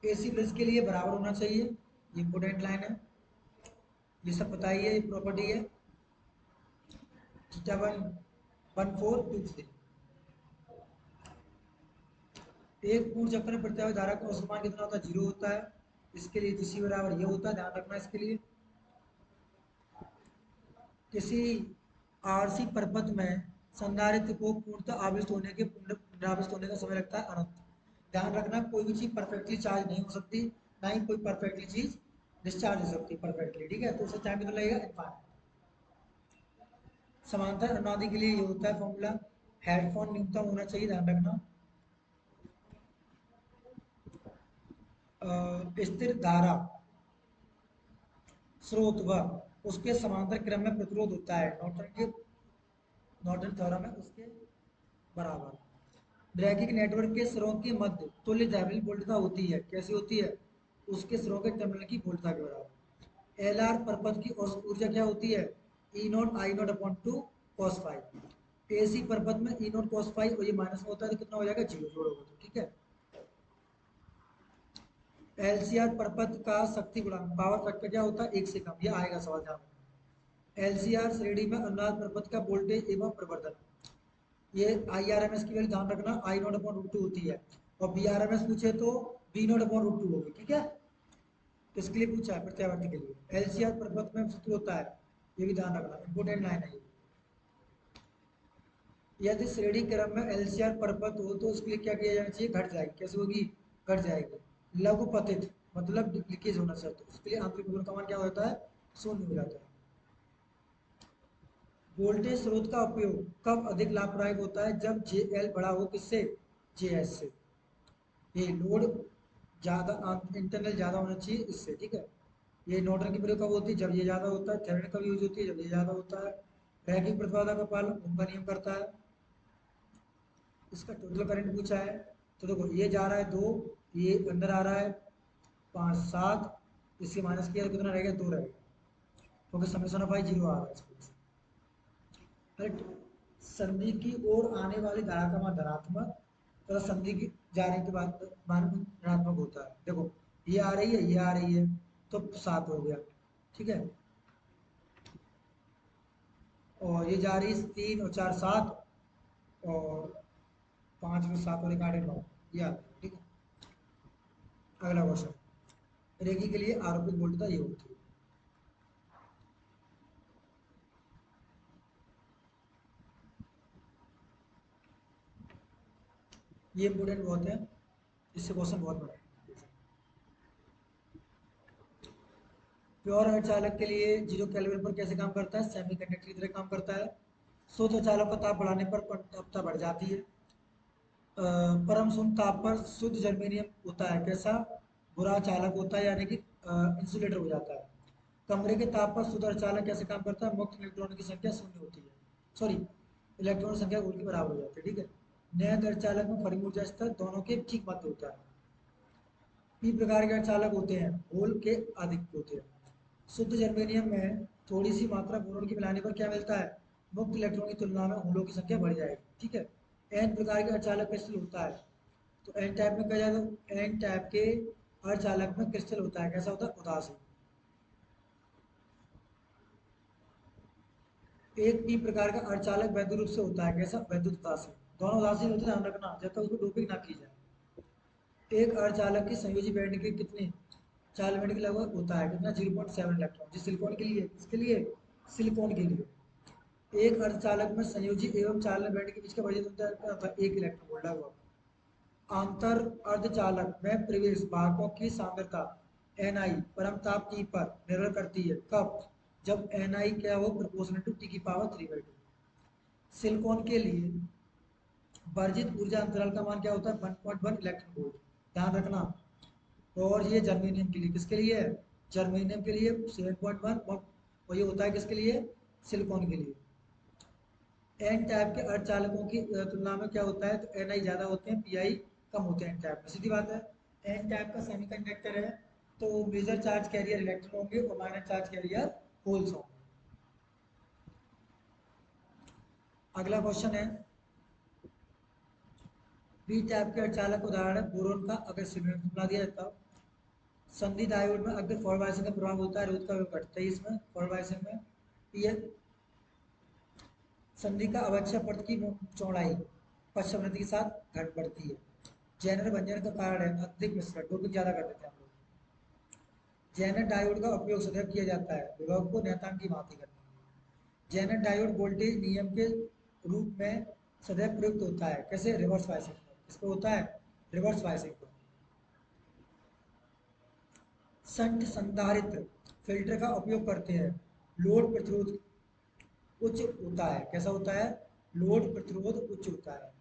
AC ब्रिज के लिए बराबर होना चाहिए, ये इंपोर्टेंट लाइन है, ये सब पता ही है, ये प्रॉपर्टी है। थीटा 1 1 4 2 3। एक पूर्ण चक्कर में प्रत्यावर्ती धारा का औसत मान कितना होता है, 0 होता है। इसके लिए GC बराबर ये होता है, ध्यान रखना इसके लिए। किसी RC परपथ में संधारित्र को पूर्णतः आविष्ट होने के पुनराविष्ट होने का समय लगता है अनंत। ध्यान रखना, कोई भी चीज परफेक्टली चार्ज नहीं हो सकती, ना ही कोई परफेक्टली चीज डिस्चार्ज हो सकती परफेक्टली, ठीक है। तो उसे टाइम कितना लगेगा, इनफाइनाइट। समांतर अनुनादी के लिए ये होता है फॉर्मूला, हेडफोन न्यूनतम होना चाहिए, ध्यान रखना। स्थिर धारा स्रोत व उसके समांतर क्रम में प्रतिरोध होता है नॉर्टन थ्योरम है उसके बराबर। रैखिक नेटवर्क के सिरों के मध्य तुल्य थेवेनिन वोल्टता होती है, कैसी होती है, उसके सिरों के टर्मिनल की वोल्टता के बराबर। LR परपथ की औसत ऊर्जा क्या होती है, E0 I0 upon 2 cos five. AC परपथ में E0 cos फाइव और ये माइनस में होता है तो कितना हो जाएगा, 0 जोड़ोगे तो, ठीक है। LCR परपथ का शक्ति गुणांक पावर फैक्टर क्या होता है, 1 से कम, ये आएगा सवाल जवाब। LCR श्रेणी में अनुनाद परपथ का वोल्टेज एवं प्रवर्धन, ये IRMS की वैल्यू ध्यान रखना, I0 अपॉन रूट 2 होती है, और BRMS पूछे तो B0 अपॉन रूट 2 होगी, ठीक है। इसके लिए पूछा है प्रत्यावर्ती के लिए। LCR परपथ में सूत्र होता है, ये भी ध्यान रखना, इंपोर्टेंट लाइन है ये। यदि श्रेणी क्रम में LCR परपथ हो तो उसके लिए क्या किया जाना चाहिए, घट जाएगी, कैसे होगी, घट जाएगी। लघुपतित मतलब लीकेज होना चाहिए, तो उसके लिए आंतरिक विभव का मान क्या होता है, शून्य हो जाता है। वोल्टेज स्रोत का उपयोग कब अधिक लाभदायक होता है, जब JL बड़ा हो किससे, JS से। ये लोड ज्यादा इंटरनल ज्यादा होना चाहिए इससे, ठीक है। ये नॉर्टन की प्रयोग कब होती है, जब ये ज्यादा होता है। थेवेनिन कब यूज होती है, जब ये ज्यादा होता है। रैखिक प्रतिबाधा का पालन ओम का नियम करता है। इसका टोटल करंट पूछा है, तो देखो ये जा रहा है 2, ये अंदर आ रहा है 5 7, इससे माइनस किया तो कितना रहेगा, 2 रहेगा, क्योंकि समेशन ऑफ आई 0 आ रहा है इसमें। राइट। संधि की ओर आने वाली धारा का मान धनात्मक, तथा संधि की जाने के बाद मान ऋणात्मक होता है। देखो ये आ रही है, ये आ रही है, तो 7 हो गया, ठीक है। और ये जा रही है 3 और 4 7, और 5 में 7 और 1 8 9, ये आ गया, ठीक है। अगला क्वेश्चन, रेखी के लिए आरोपित वोल्टता ये होती है। ये इंपोर्टेंट बहुत है, इससे क्वेश्चन बहुत बड़ा है। प्योर अर्धचालक के लिए जीरो केल्विन पर कैसे काम करता है, सेमीकंडक्टर की तरह काम करता है। शुद्ध अर्धचालक का ताप बढ़ाने पर तापता बढ़ जाती है। परम शून्य ताप पर शुद्ध जर्मेनियम होता है कैसा, बुरा चालक होता है, यानी कि इंसुलेटर हो जाता है। कमरे के ताप पर शुद्ध अर्धचालक कैसे काम करता है, मुक्त इलेक्ट्रॉन की संख्या शून्य होती है, सॉरी इलेक्ट्रॉन संख्या उनके बराबर हो जाती है, ठीक है। नए अर्धचालक में फर्मी ऊर्जा स्तर दोनों के ठीक मध्य होता है। पी प्रकार के अर्धचालक होते हैं, होल के अधिक होते हैं। शुद्ध जर्मेनियम में थोड़ी सी मात्रा बोरॉन की मिलाने पर क्या मिलता है, मुक्त इलेक्ट्रॉन की तुलना में होलों की संख्या बढ़ जाएगी, ठीक है। एन प्रकार के अर्धचालक क्रिस्टल होता है, तो एन टाइप में क्या जाएगा, एन टाइप के अर्धचालक में क्रिस्टल होता है, कैसा होता है, उदासीन। एक पी प्रकार का अर्धचालक वैद्युत रूप से होता है कैसा, वैद्युत उदासीन। दोनों उदासीन होते हैं, ध्यान रखना, जब तक उसको डोपिंग ना की जाए। एक अर्धचालक की संयोजी बैंड के कितने, 4 बैंड के लगभग होता है, कितना, 0.7 इलेक्ट्रॉन, जिस सिलिकॉन के लिए, किसके लिए, सिलिकॉन के लिए। एक अर्धचालक में संयोजी एवं चालन बैंड के बीच का वजन होता है क्या होता है, 1 इलेक्ट्रॉन वोल्ट लगभग। आंतर अर्धचालक में प्रवेश वाहकों की सांद्रता Ni परमताप T पर निर्भर करती है, कब, जब Ni क्या हो, प्रोपोर्शनल टू T की पावर 3/2। सिलिकॉन के लिए वर्जित ऊर्जा अंतराल का मान क्या होता है, 1.1 इलेक्ट्रॉन वोल्ट, ध्यान रखना। और ये जर्मेनियम के लिए, किसके लिए है, जर्मेनियम के लिए 7.1, और ये होता है किसके लिए, सिलिकॉन के लिए। एन टाइप के अर्धचालकों की तुलना में क्या होता है, तो एन आई ज़्यादा होते हैं, पी आई कम होते हैं एन टाइप में, सीधी बात है। एन टाइप का सेमीकंडक्टर है तो मेजर चार्ज कैरियर इलेक्ट्रॉन होंगे और माइनर चार्ज कैरियर होल्स होंगे। अगला क्वेश्चन है, पी टाइप के अर्धचालक उदाहरण है बोरोन का, अगर सिग्नल बना दिया जाता हो। संधि डायोड में अगर फॉरवर्ड बायसिंग का प्रभाव होता है, रोध का वेग घटता है इसमें फॉरवर्ड बायसिंग में। ये संधि का आवश्यक पथ की चौड़ाई पश्चमवृत्त के साथ घट बढ़ती है। जैनर भंजन का कारण है अधिक मिश्रण, डोपिंग ज्यादा कर देते हैं हम लोग। जैनर डायोड का उपयोग सदैव किया जाता है विभव को नियतांक की भांति करने के लिए। जैनर डायोड वोल्टेज नियम के रूप में सदैव प्रयुक्त होता है, कैसे, रिवर्स बायसिंग पर। किस पे होता है, रिवर्स बायसिंग पर। संट संधारित्र फिल्टर का उपयोग करते हैं, लोड प्रतिरोध उच्च होता है, कैसा होता है, लोड प्रतिरोध उच्च होता है।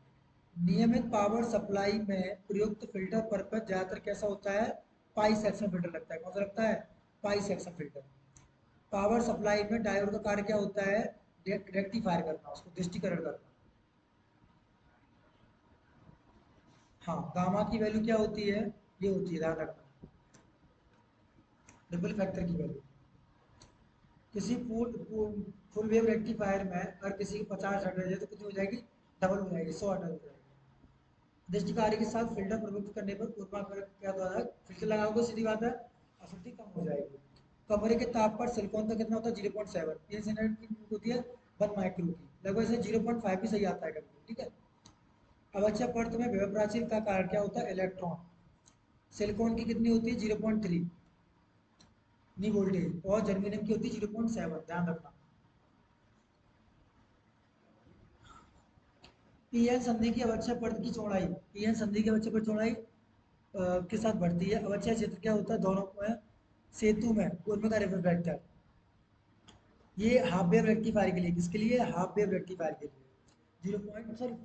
नियमित पावर सप्लाई में प्रयुक्त फिल्टर पर्पज ज्यादातर कैसा होता है, पाई सेक्शन फिल्टर लगता है। कौन सा लगता है, पाई सेक्शन फिल्टर। पावर सप्लाई में डायोड का कार्य क्या होता है, रेक्टिफायर करना, उसको दृष्टिकरण करना। हाँ, गामा की वैल्यू क्या होती है, ये होती है, ध्यान रखना, रिपल फैक्टर की वैल्यू। किसी फुल वेव रेक्टिफायर में अगर किसी की 50 हर्ट्ज है तो कितनी हो जाएगी, डबल हो जाएगी, 100 हर्ट्ज हो जाएगी। दृष्टि कार्य के साथ फिल्टर प्रयुक्त करने पर ऊर्ध्वाधर क्या होता है, फिल्टर लगाओगे सीधी बात है, आपूर्ति कम हो जाएगी। कमरे के ताप पर सिलिकॉन का कितना होता है, 0.7, ये स्टैंडर्ड की होती है 1 माइक्रो की, लगभग इसे 0.5 भी सही आता है कभी, ठीक है। अवक्षय परत में विभव प्राचीर का कारण क्या होता है, इलेक्ट्रॉन। सिलिकॉन की कितनी होती है, 0.3 नी वोल्टेज, और जर्मेनियम की होती है 0.7, ध्यान रखना। पीएन संधि की अवक्षय परत की चौड़ाई, पीएन संधि की अवक्षय परत चौड़ाई के साथ बढ़ती है। अवक्षय क्षेत्र क्या होता है, दोनों में सेतु में उर्मिका रिफ्लेक्टर। ये हाफ वेव रेक्टिफायर के लिए, किसके लिए, हाफ वेव रेक्टिफायर के लिए। 0. सॉरी,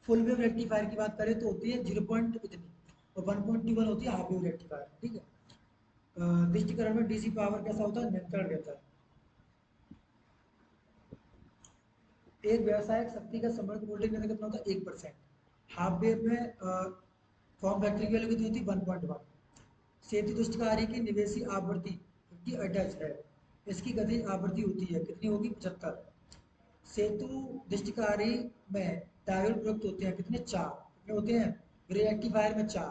फुल वेव रेक्टिफायर की बात करें तो होती है 0. इतनी, और 1.21 होती है हाफ वेव रेक्टिफायर, ठीक है। दृष्टिकरण में डीसी पावर कैसा होता है, नियंत्रण रहता है। एक व्यावसायिक शक्ति का समर्थ वोल्टेज में कितना होता है, 1%। हाफ वेव में फॉर्म फैक्टर की वैल्यू कितनी होती है, 1.1। सेतु दुष्टकारी की निवेशी आवृत्ति 50 अटैच है, इसकी गति आवृत्ति होती है कितनी होगी, 75। सेतु दृष्टिकारी में डायोड प्रयुक्त होते हैं कितने, 4। कितने होते हैं, रेक्टिफायर में 4।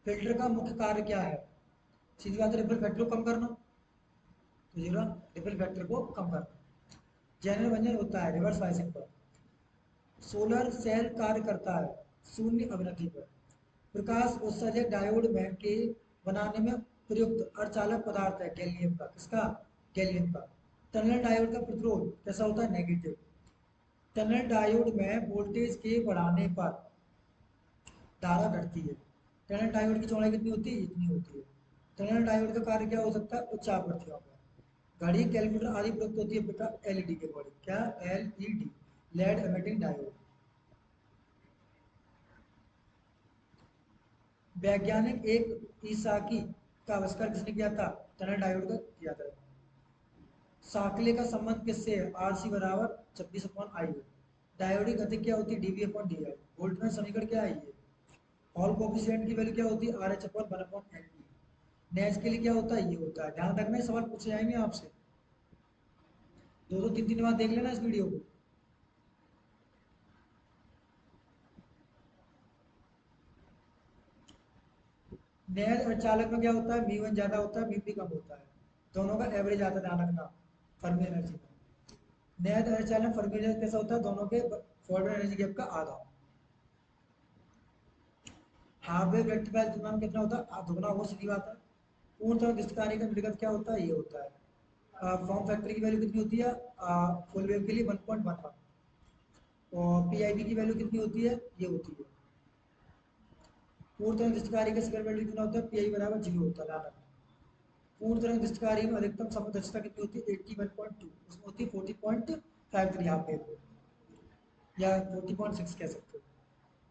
फिल्टर का मुख्य कार्य क्या है, सीधी बात है, रिपल फैक्टर को कम करना, तो जीरो रिपल फैक्टर को कम करना। जनरल वंजन होता है रिवर्स बायसिंग पर। सोलर सेल कार्य करता है शून्य अवनति पर। प्रकाश उत्सर्जक डायोड में के बनाने में प्रयुक्त अर्धचालक पदार्थ है गैलियम का, किसका, गैलियम का। टनल डायोड का प्रतिरोध कैसा होता है, नेगेटिव। टनल डायोड में वोल्टेज के बढ़ाने पर धारा घटती है। टनल डायोड की चौड़ाई कितनी होती है, इतनी होती है। टनल डायोड का कार्य क्या हो सकता है, उच्च आवृत्तियों में। घड़ी, कैलकुलेटर आदि प्रयुक्त होती है बेटा एलईडी के अकॉर्डिंग, क्या, एलईडी, लेड एमिटिंग डायोड। वैज्ञानिक एक ईसाकी का आविष्कार किसने किया था, टनल डायोड का किया था। साकले का संबंध किससे है, आर सी बराबर 26/I है। डायोड की गति क्या होती है, dV/dy। वोल्टमैन समीकरण क्या है ये। हॉल कोफिशिएंट की वैल्यू क्या होती है, RH/1/NE। नेज के लिए क्या होता है, ये होता है। ध्यान रखना, सवाल पूछे जाएंगे आपसे, दो दो तीन तीन बार देख लेना इस वीडियो को। नेज और चालक में क्या होता है, म्यू वन ज्यादा होता है, म्यू पी कम होता है, दोनों का एवरेज आता है, ध्यान रखना। फर्मी एनर्जी में नया चालन फर्मी एनर्जी कैसा होता है, दोनों के फॉरवर्ड एनर्जी गैप का आधा। हाफ वेव रेक्टिफायर तुलना में कितना होता है, दुगना हो, सीधी बात है। पूर्ण तरह दृष्टिकारी का निर्गत क्या होता है, ये होता है। फॉर्म फैक्टर की वैल्यू कितनी होती है, फुल वेव के लिए 1.11, और पीआईबी की वैल्यू कितनी होती है, ये होती है। पूर्ण तरह दृष्टिकारी का स्क्वायर वैल्यू कितना होता है, पीआई बराबर 0 होता है, ध्यान रखना। पूर्ण तरंग दृष्टिकारी में अधिकतम समय दक्षता कितनी होती है, 81.2, उसमें होती है 40.53 हाफ वेव या 40.6 कह सकते हो।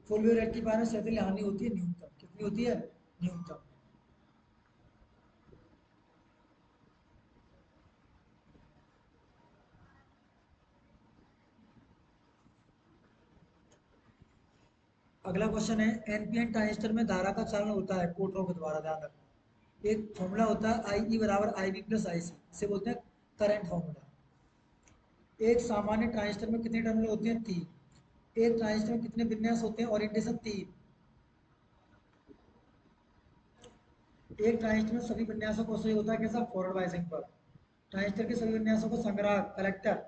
फुल वेव रेक्टिफायर में क्षैतिज हानि होती है न्यूनतम, कितनी होती है, न्यूनतम। अगला क्वेश्चन है, एनपीएन ट्रांजिस्टर में धारा का चालन होता है कोटरों के द्वारा, ध्यान रखना। एक फॉर्मूला होता है आई ई बराबर आई बी प्लस आई सी, इसे बोलते हैं करंट फॉर्मूला। एक सामान्य ट्रांजिस्टर में कितने टर्मिनल होते हैं? 3। एक ट्रांजिस्टर में कितने विन्यास होते हैं? ओरिएंटेशन 3। एक ट्रांजिस्टर में सभी विन्यासों को सही होता है कैसा? फॉरवर्ड बायसिंग पर। ट्रांजिस्टर के सभी विन्यासों को संग्रह कलेक्टर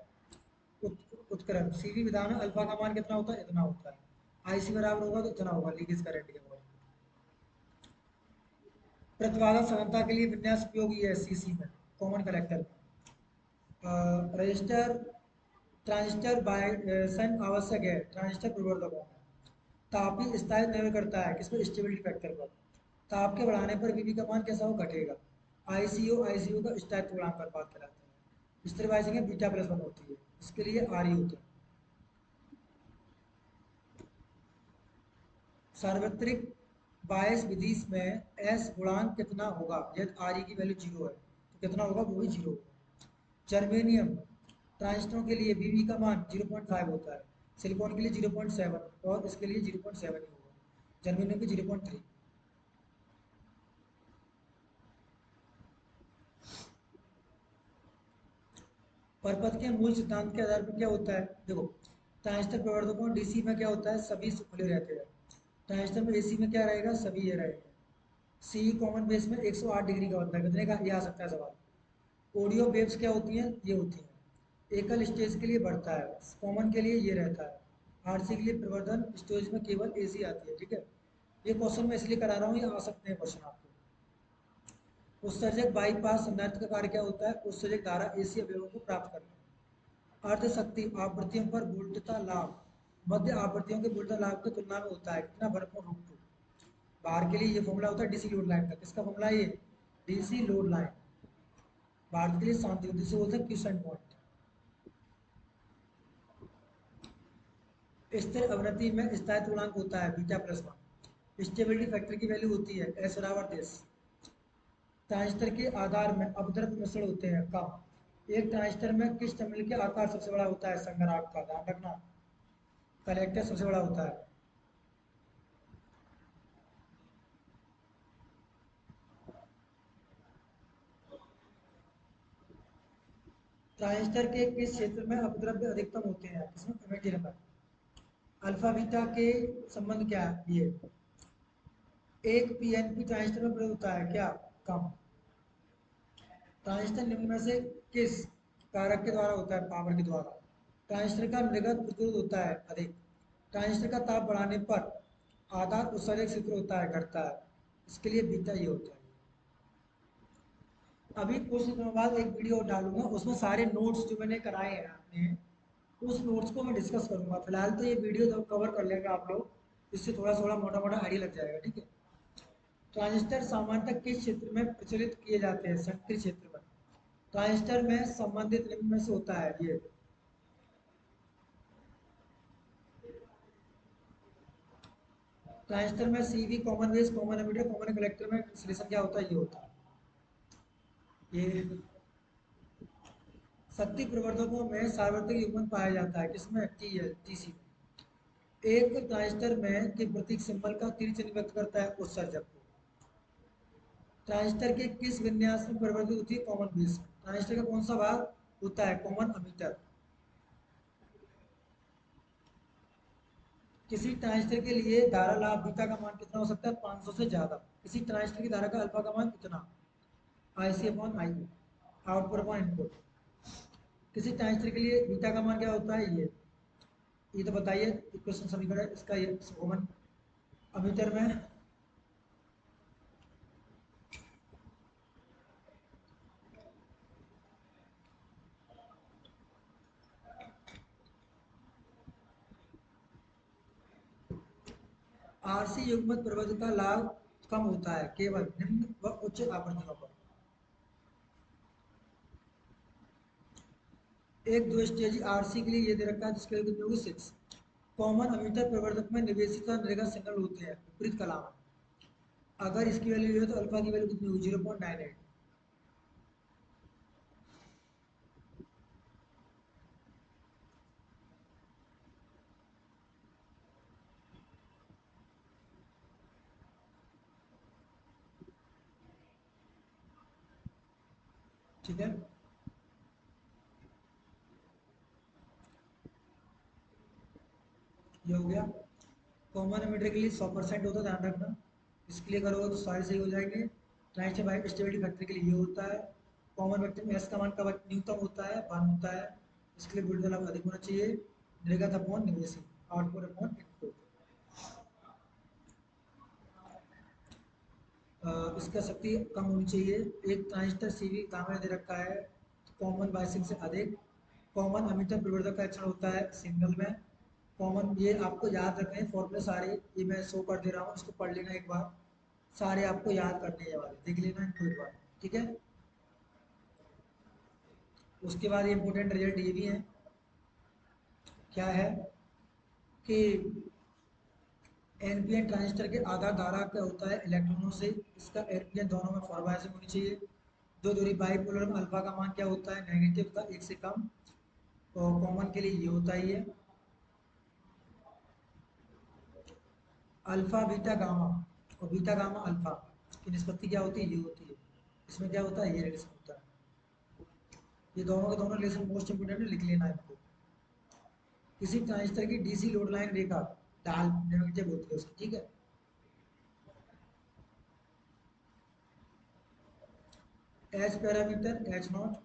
उत्क्रम सीवी विधान में अल्फा का मान कितना होता है? इतना होता है। आईसी बराबर होगा तो इतना होगा लीकेज करंट के ऊपर। प्रतिबाधा समानता के लिए विन्यास उपयोगी है सीसी में, कॉमन कलेक्टर में। रजिस्टर ट्रांजिस्टर बायसन आवश्यक है ट्रांजिस्टर प्रवर्धकों में। तापी स्थायित्व निर्भर करता है किस पर? स्टेबिलिटी फैक्टर पर। ताप के बढ़ाने पर वीवी का मान कैसा हो? घटेगा। आईसीयू का स्थायित्व गुणांक पर बात कराते हैं। स्थिर बायसिंग बीटा प्लस 1 होती है, इसके लिए आर ई होता है। सार्वत्रिक बायस विधि में एस गुणांक कितना होगा? यदि आर ई की वैल्यू 0 है तो कितना होगा? वो भी 0 होगा। जर्मेनियम ट्रांजिस्टरों के लिए बीवी का मान 0.5 होता है, सिलिकॉन के लिए 0.7 और इसके लिए 0.7 ही होगा, जर्मेनियम की 0.3। परपथ के मूल सिद्धांत के आधार पर क्या होता है? देखो, ट्रांजिस्टर प्रवर्धकों डीसी में क्या होता है? सभी खुले रहते हैं। ट्रांजिस्टर में एसी में क्या रहेगा? सभी ये रहेगा। सी कॉमन बेस में 108 डिग्री का बनता है, कितने का? ये आ सकता है सवाल। ऑडियो वेव्स क्या होती हैं? ये होती हैं। एकल स्टेज के लिए बढ़ता है, कॉमन के लिए ये रहता है। आरसी के लिए प्रवर्धन स्टेज में केवल एसी आती है, ठीक है। ये क्वेश्चन मैं इसलिए करा रहा हूँ, ये आ सकते हैं क्वेश्चन आपको। उत्सर्जक बाईपास संधारित्र का कार्य क्या होता है? उत्सर्जक धारा एसी अवयवों को प्राप्त करना। अर्ध शक्ति आवृत्तियों पर वोल्टता लाभ मध्य आवृत्तियों के वोल्टता लाभ की तुलना में होता है कितना? भरपूर रूप टू। बाहर के लिए ये फॉर्मूला होता है डीसी लोड लाइन का। किसका फॉर्मूला है ये? DC load line. बाहर के लिए शांति होती है, बोलते हैं क्यूसेंट पॉइंट। स्थिर अवनति में स्थायित्व गुणांक होता है बीटा प्लस 1। स्टेबिलिटी फैक्टर की वैल्यू होती है एस बराबर 10। ट्रांजिस्टर के आधार में अपद्रव्य मिश्रण होते हैं कम। एक ट्रांजिस्टर में किस टर्मिनल के आकार सबसे बड़ा होता है? संग्राहक का, ध्यान रखना। कलेक्टर सबसे बड़ा होता है। ट्रांजिस्टर के किस क्षेत्र में अपद्रव्य अधिकतम होते हैं? किसमें? एमिटर में। अल्फा बीटा के संबंध क्या है? ये एक पीएनपी ट्रांजिस्टर में प्रयोग होता है क्या? कम। ट्रांजिस्टर निम्न में से किस कारक के द्वारा होता है? पावर के द्वारा। ट्रांजिस्टर का निर्गत प्रतिरोध होता है अधिक। ट्रांजिस्टर का ताप बढ़ाने पर आधार उत्सर्जक क्षेत्र होता है घटता है, इसके लिए बीटा ये होता है। अभी कुछ दिनों बाद एक वीडियो डालूंगा, उसमें सारे नोट्स जो मैंने कराए हैं आपने, उस नोट्स को मैं डिस्कस करूंगा। फिलहाल तो ये वीडियो जब कवर कर लेंगे आप लोग, इससे थोड़ा थोड़ा मोटा मोटा आइडिया लग जाएगा, ठीक है। ट्रांजिस्टर सामान्यतः किस क्षेत्र में प्रचलित किए जाते हैं? सक्रिय क्षेत्र में। ट्रांजिस्टर में संबंधित निम्न में से होता है ये। ट्रांजिस्टर में CV common base common emitter common collector में इंसुलेशन क्या होता है? ये होता है ये। शक्ति प्रवर्धकों में सार्वत्रिक युग्मन पाया जाता है किसमें? टीसी में। एक ट्रांजिस्टर में के प्रतीक सिंबल का तीर चिन्ह व्यक्त करता है उत्सर्जक को। ट्रांजिस्टर के किस विन्यास में परिवर्तित होती है? Common base. ट्रांजिस्टर का कौन सा भाग होता है? Common ammeter. किसी ट्रांजिस्टर के लिए धारा लाभ बीटा का मान कितना हो सकता है? 500 से ज्यादा। किसी ट्रांजिस्टर की धारा का अल्फा का मान कितना? IC upon I, output upon input. किसी ट्रांजिस्टर के लिए बीटा का मान क्या होता है? ये तो बताइए, इक्वेशन समीकरण इसका ये कॉमन अमीटर में। आरसी युग्मक प्रवर्धक का लाभ कम होता है केवल निम्न व उच्च आवृत्तियों पर। एक दो स्टेज आरसी के लिए ये दे रखा है जिसके लिए कितनी होगी? 6। कॉमन अमीटर प्रवर्धक में निवेशित और निर्गत सिग्नल होते हैं विपरीत कला में। अगर इसकी वैल्यू है तो अल्फा की वैल्यू कितनी होगी? 0.98। ठीक है। ये हो गया। कॉमन एमिटर के लिए 100% होता है, ध्यान रखना। इसके लिए करोगे तो सारे सही हो जाएंगे। ट्रांजिस्टर बाइट स्टेबिलिटी फैक्टर के लिए ये होता है। कॉमन वेक्टर में एस का मान कब न्यूनतम होता है, 1 होता है। इसके लिए वोल्टेज अधिक होना चाहिए। निर्गत अपॉन निवेशी, आउटपुट अपॉन इनपुट। इसका शक्ति कम होनी चाहिए। एक ट्रांजिस्टर सीवी तांबे दे रखा है, कॉमन बायसिंग से अधिक। कॉमन अमीटर परिवर्तक का लक्षण होता है सिग्नल में। कॉमन, ये आपको याद रखने हैं फॉर्मूले सारे, ये मैं शो कर दे रहा हूँ, इसको पढ़ लेना एक बार। सारे आपको याद करने हैं वाले, देख लेना इनको एक बार, ठीक है। उसके बाद ये इंपॉर्टेंट रिजल्ट ये भी है, क्या है कि एनपीएन ट्रांजिस्टर के आधार धारा का होता है इलेक्ट्रॉनों से। इसका एनपीएन दोनों में 4/2 होनी चाहिए। दो दूरी बाइपोलर में अल्फा का मान क्या होता है, नेगेटिव का 1 से कम। और कॉमन के लिए ये होता ही है। अल्फा बीटा गामा, और बीटा गामा अल्फा की निष्पत्ति क्या होती है, ये होती है। इसमें क्या होता है, ये रिलेशन होता है। ये दोनों के दोनों रिलेशन मोस्ट इंपोर्टेंट है, लिख लेना है इनको। किसी ट्रांजिस्टर की डीसी लोड लाइन रेखा ढाल नेगेटिव होती है उसकी, ठीक है। H parameter H not,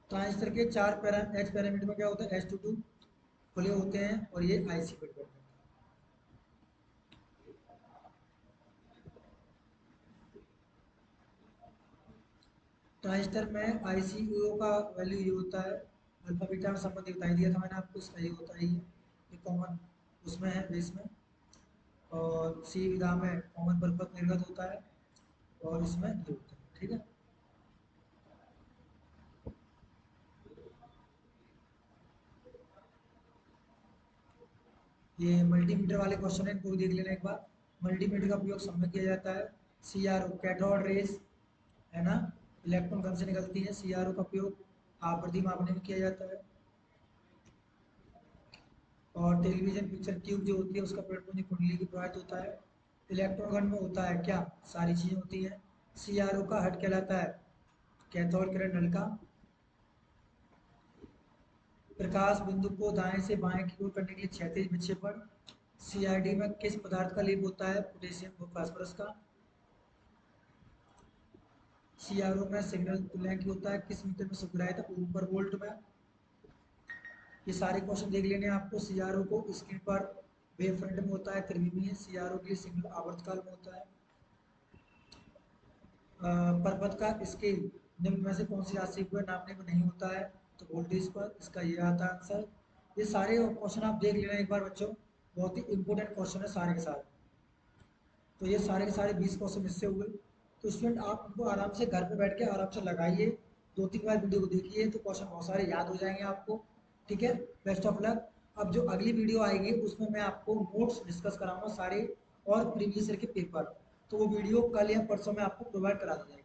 transistor के चार एच पैरामीटर में क्या होता है, H22 खुले होते हैं और ये आईसी फिट करते हैं। ट्रांजिस्टर में आईसीओ का वैल्यू ये होता है, अल्फा बीटा में संबंध बता दिया था मैंने आपको, इसका ये होता है, ये कॉमन उसमें है बेस में। और सी विधा में कॉमन परिपथ निर्गत होता है, और इसमें ये होता है, ठीक है। ये मल्टीमीटर वाले क्वेश्चन है, इनको भी देख लेना एक बार। मल्टीमीटर का उपयोग सब में किया जाता है। सीआरओ कैथोड रेस, है ना, इलेक्ट्रॉन कण से निकलती है। सीआरओ का उपयोग आवृत्ति मापने में किया जाता है। और टेलीविजन पिक्चर ट्यूब जो होती है उसका पृष्ठभूमि कुंडली की प्रभावित होता है। इलेक्ट्रॉन गन में होता है क्या, सारी चीजें होती हैं। सीआरओ का हट कहलाता है कैथोड किरण नलिका। प्रकाश बिंदु को दाएं से बाएं की ओर करने के लिए क्षैतिज विक्षेपण। सीआरडी में किस पदार्थ का लेप होता है, पोटेशियम व फास्फोरस का। सीआरओ में सिग्नल तुल्यांक होता है किस मीटर में सुपराइट ऊपर वोल्ट में। ये सारे क्वेश्चन देख लेने हैं आपको। सीआरओ को स्क्रीन पर वेव फ्रंट में होता है, त्रिविमीय। सीआरओ के लिए सिग्नल आवर्तकाल में होता है। पर्वत का स्केल निम्न में से कौन सी राशि को नापने में नहीं होता है, तो वोल्टेज पर, इसका ये आता है आंसर। ये सारे क्वेश्चन आप देख लेना एक बार बच्चों, बहुत ही इंपॉर्टेंट क्वेश्चन है सारे के सारे। तो ये सारे के सारे 20 क्वेश्चन इससे हुए। तो स्टूडेंट आप उनको आराम से घर पे बैठ के आराम से लगाइए, 2-3 बार वीडियो को देखिए तो क्वेश्चन बहुत सारे याद हो जाएंगे आपको, ठीक है। Best of luck. अब जो अगली वीडियो आएगी उसमें मैं आपको नोट्स डिस्कस कराऊंगा सारे, और प्रीवियस ईयर के पेपर। तो वो वीडियो कल या परसों में आपको प्रोवाइड करा दी जाएगी।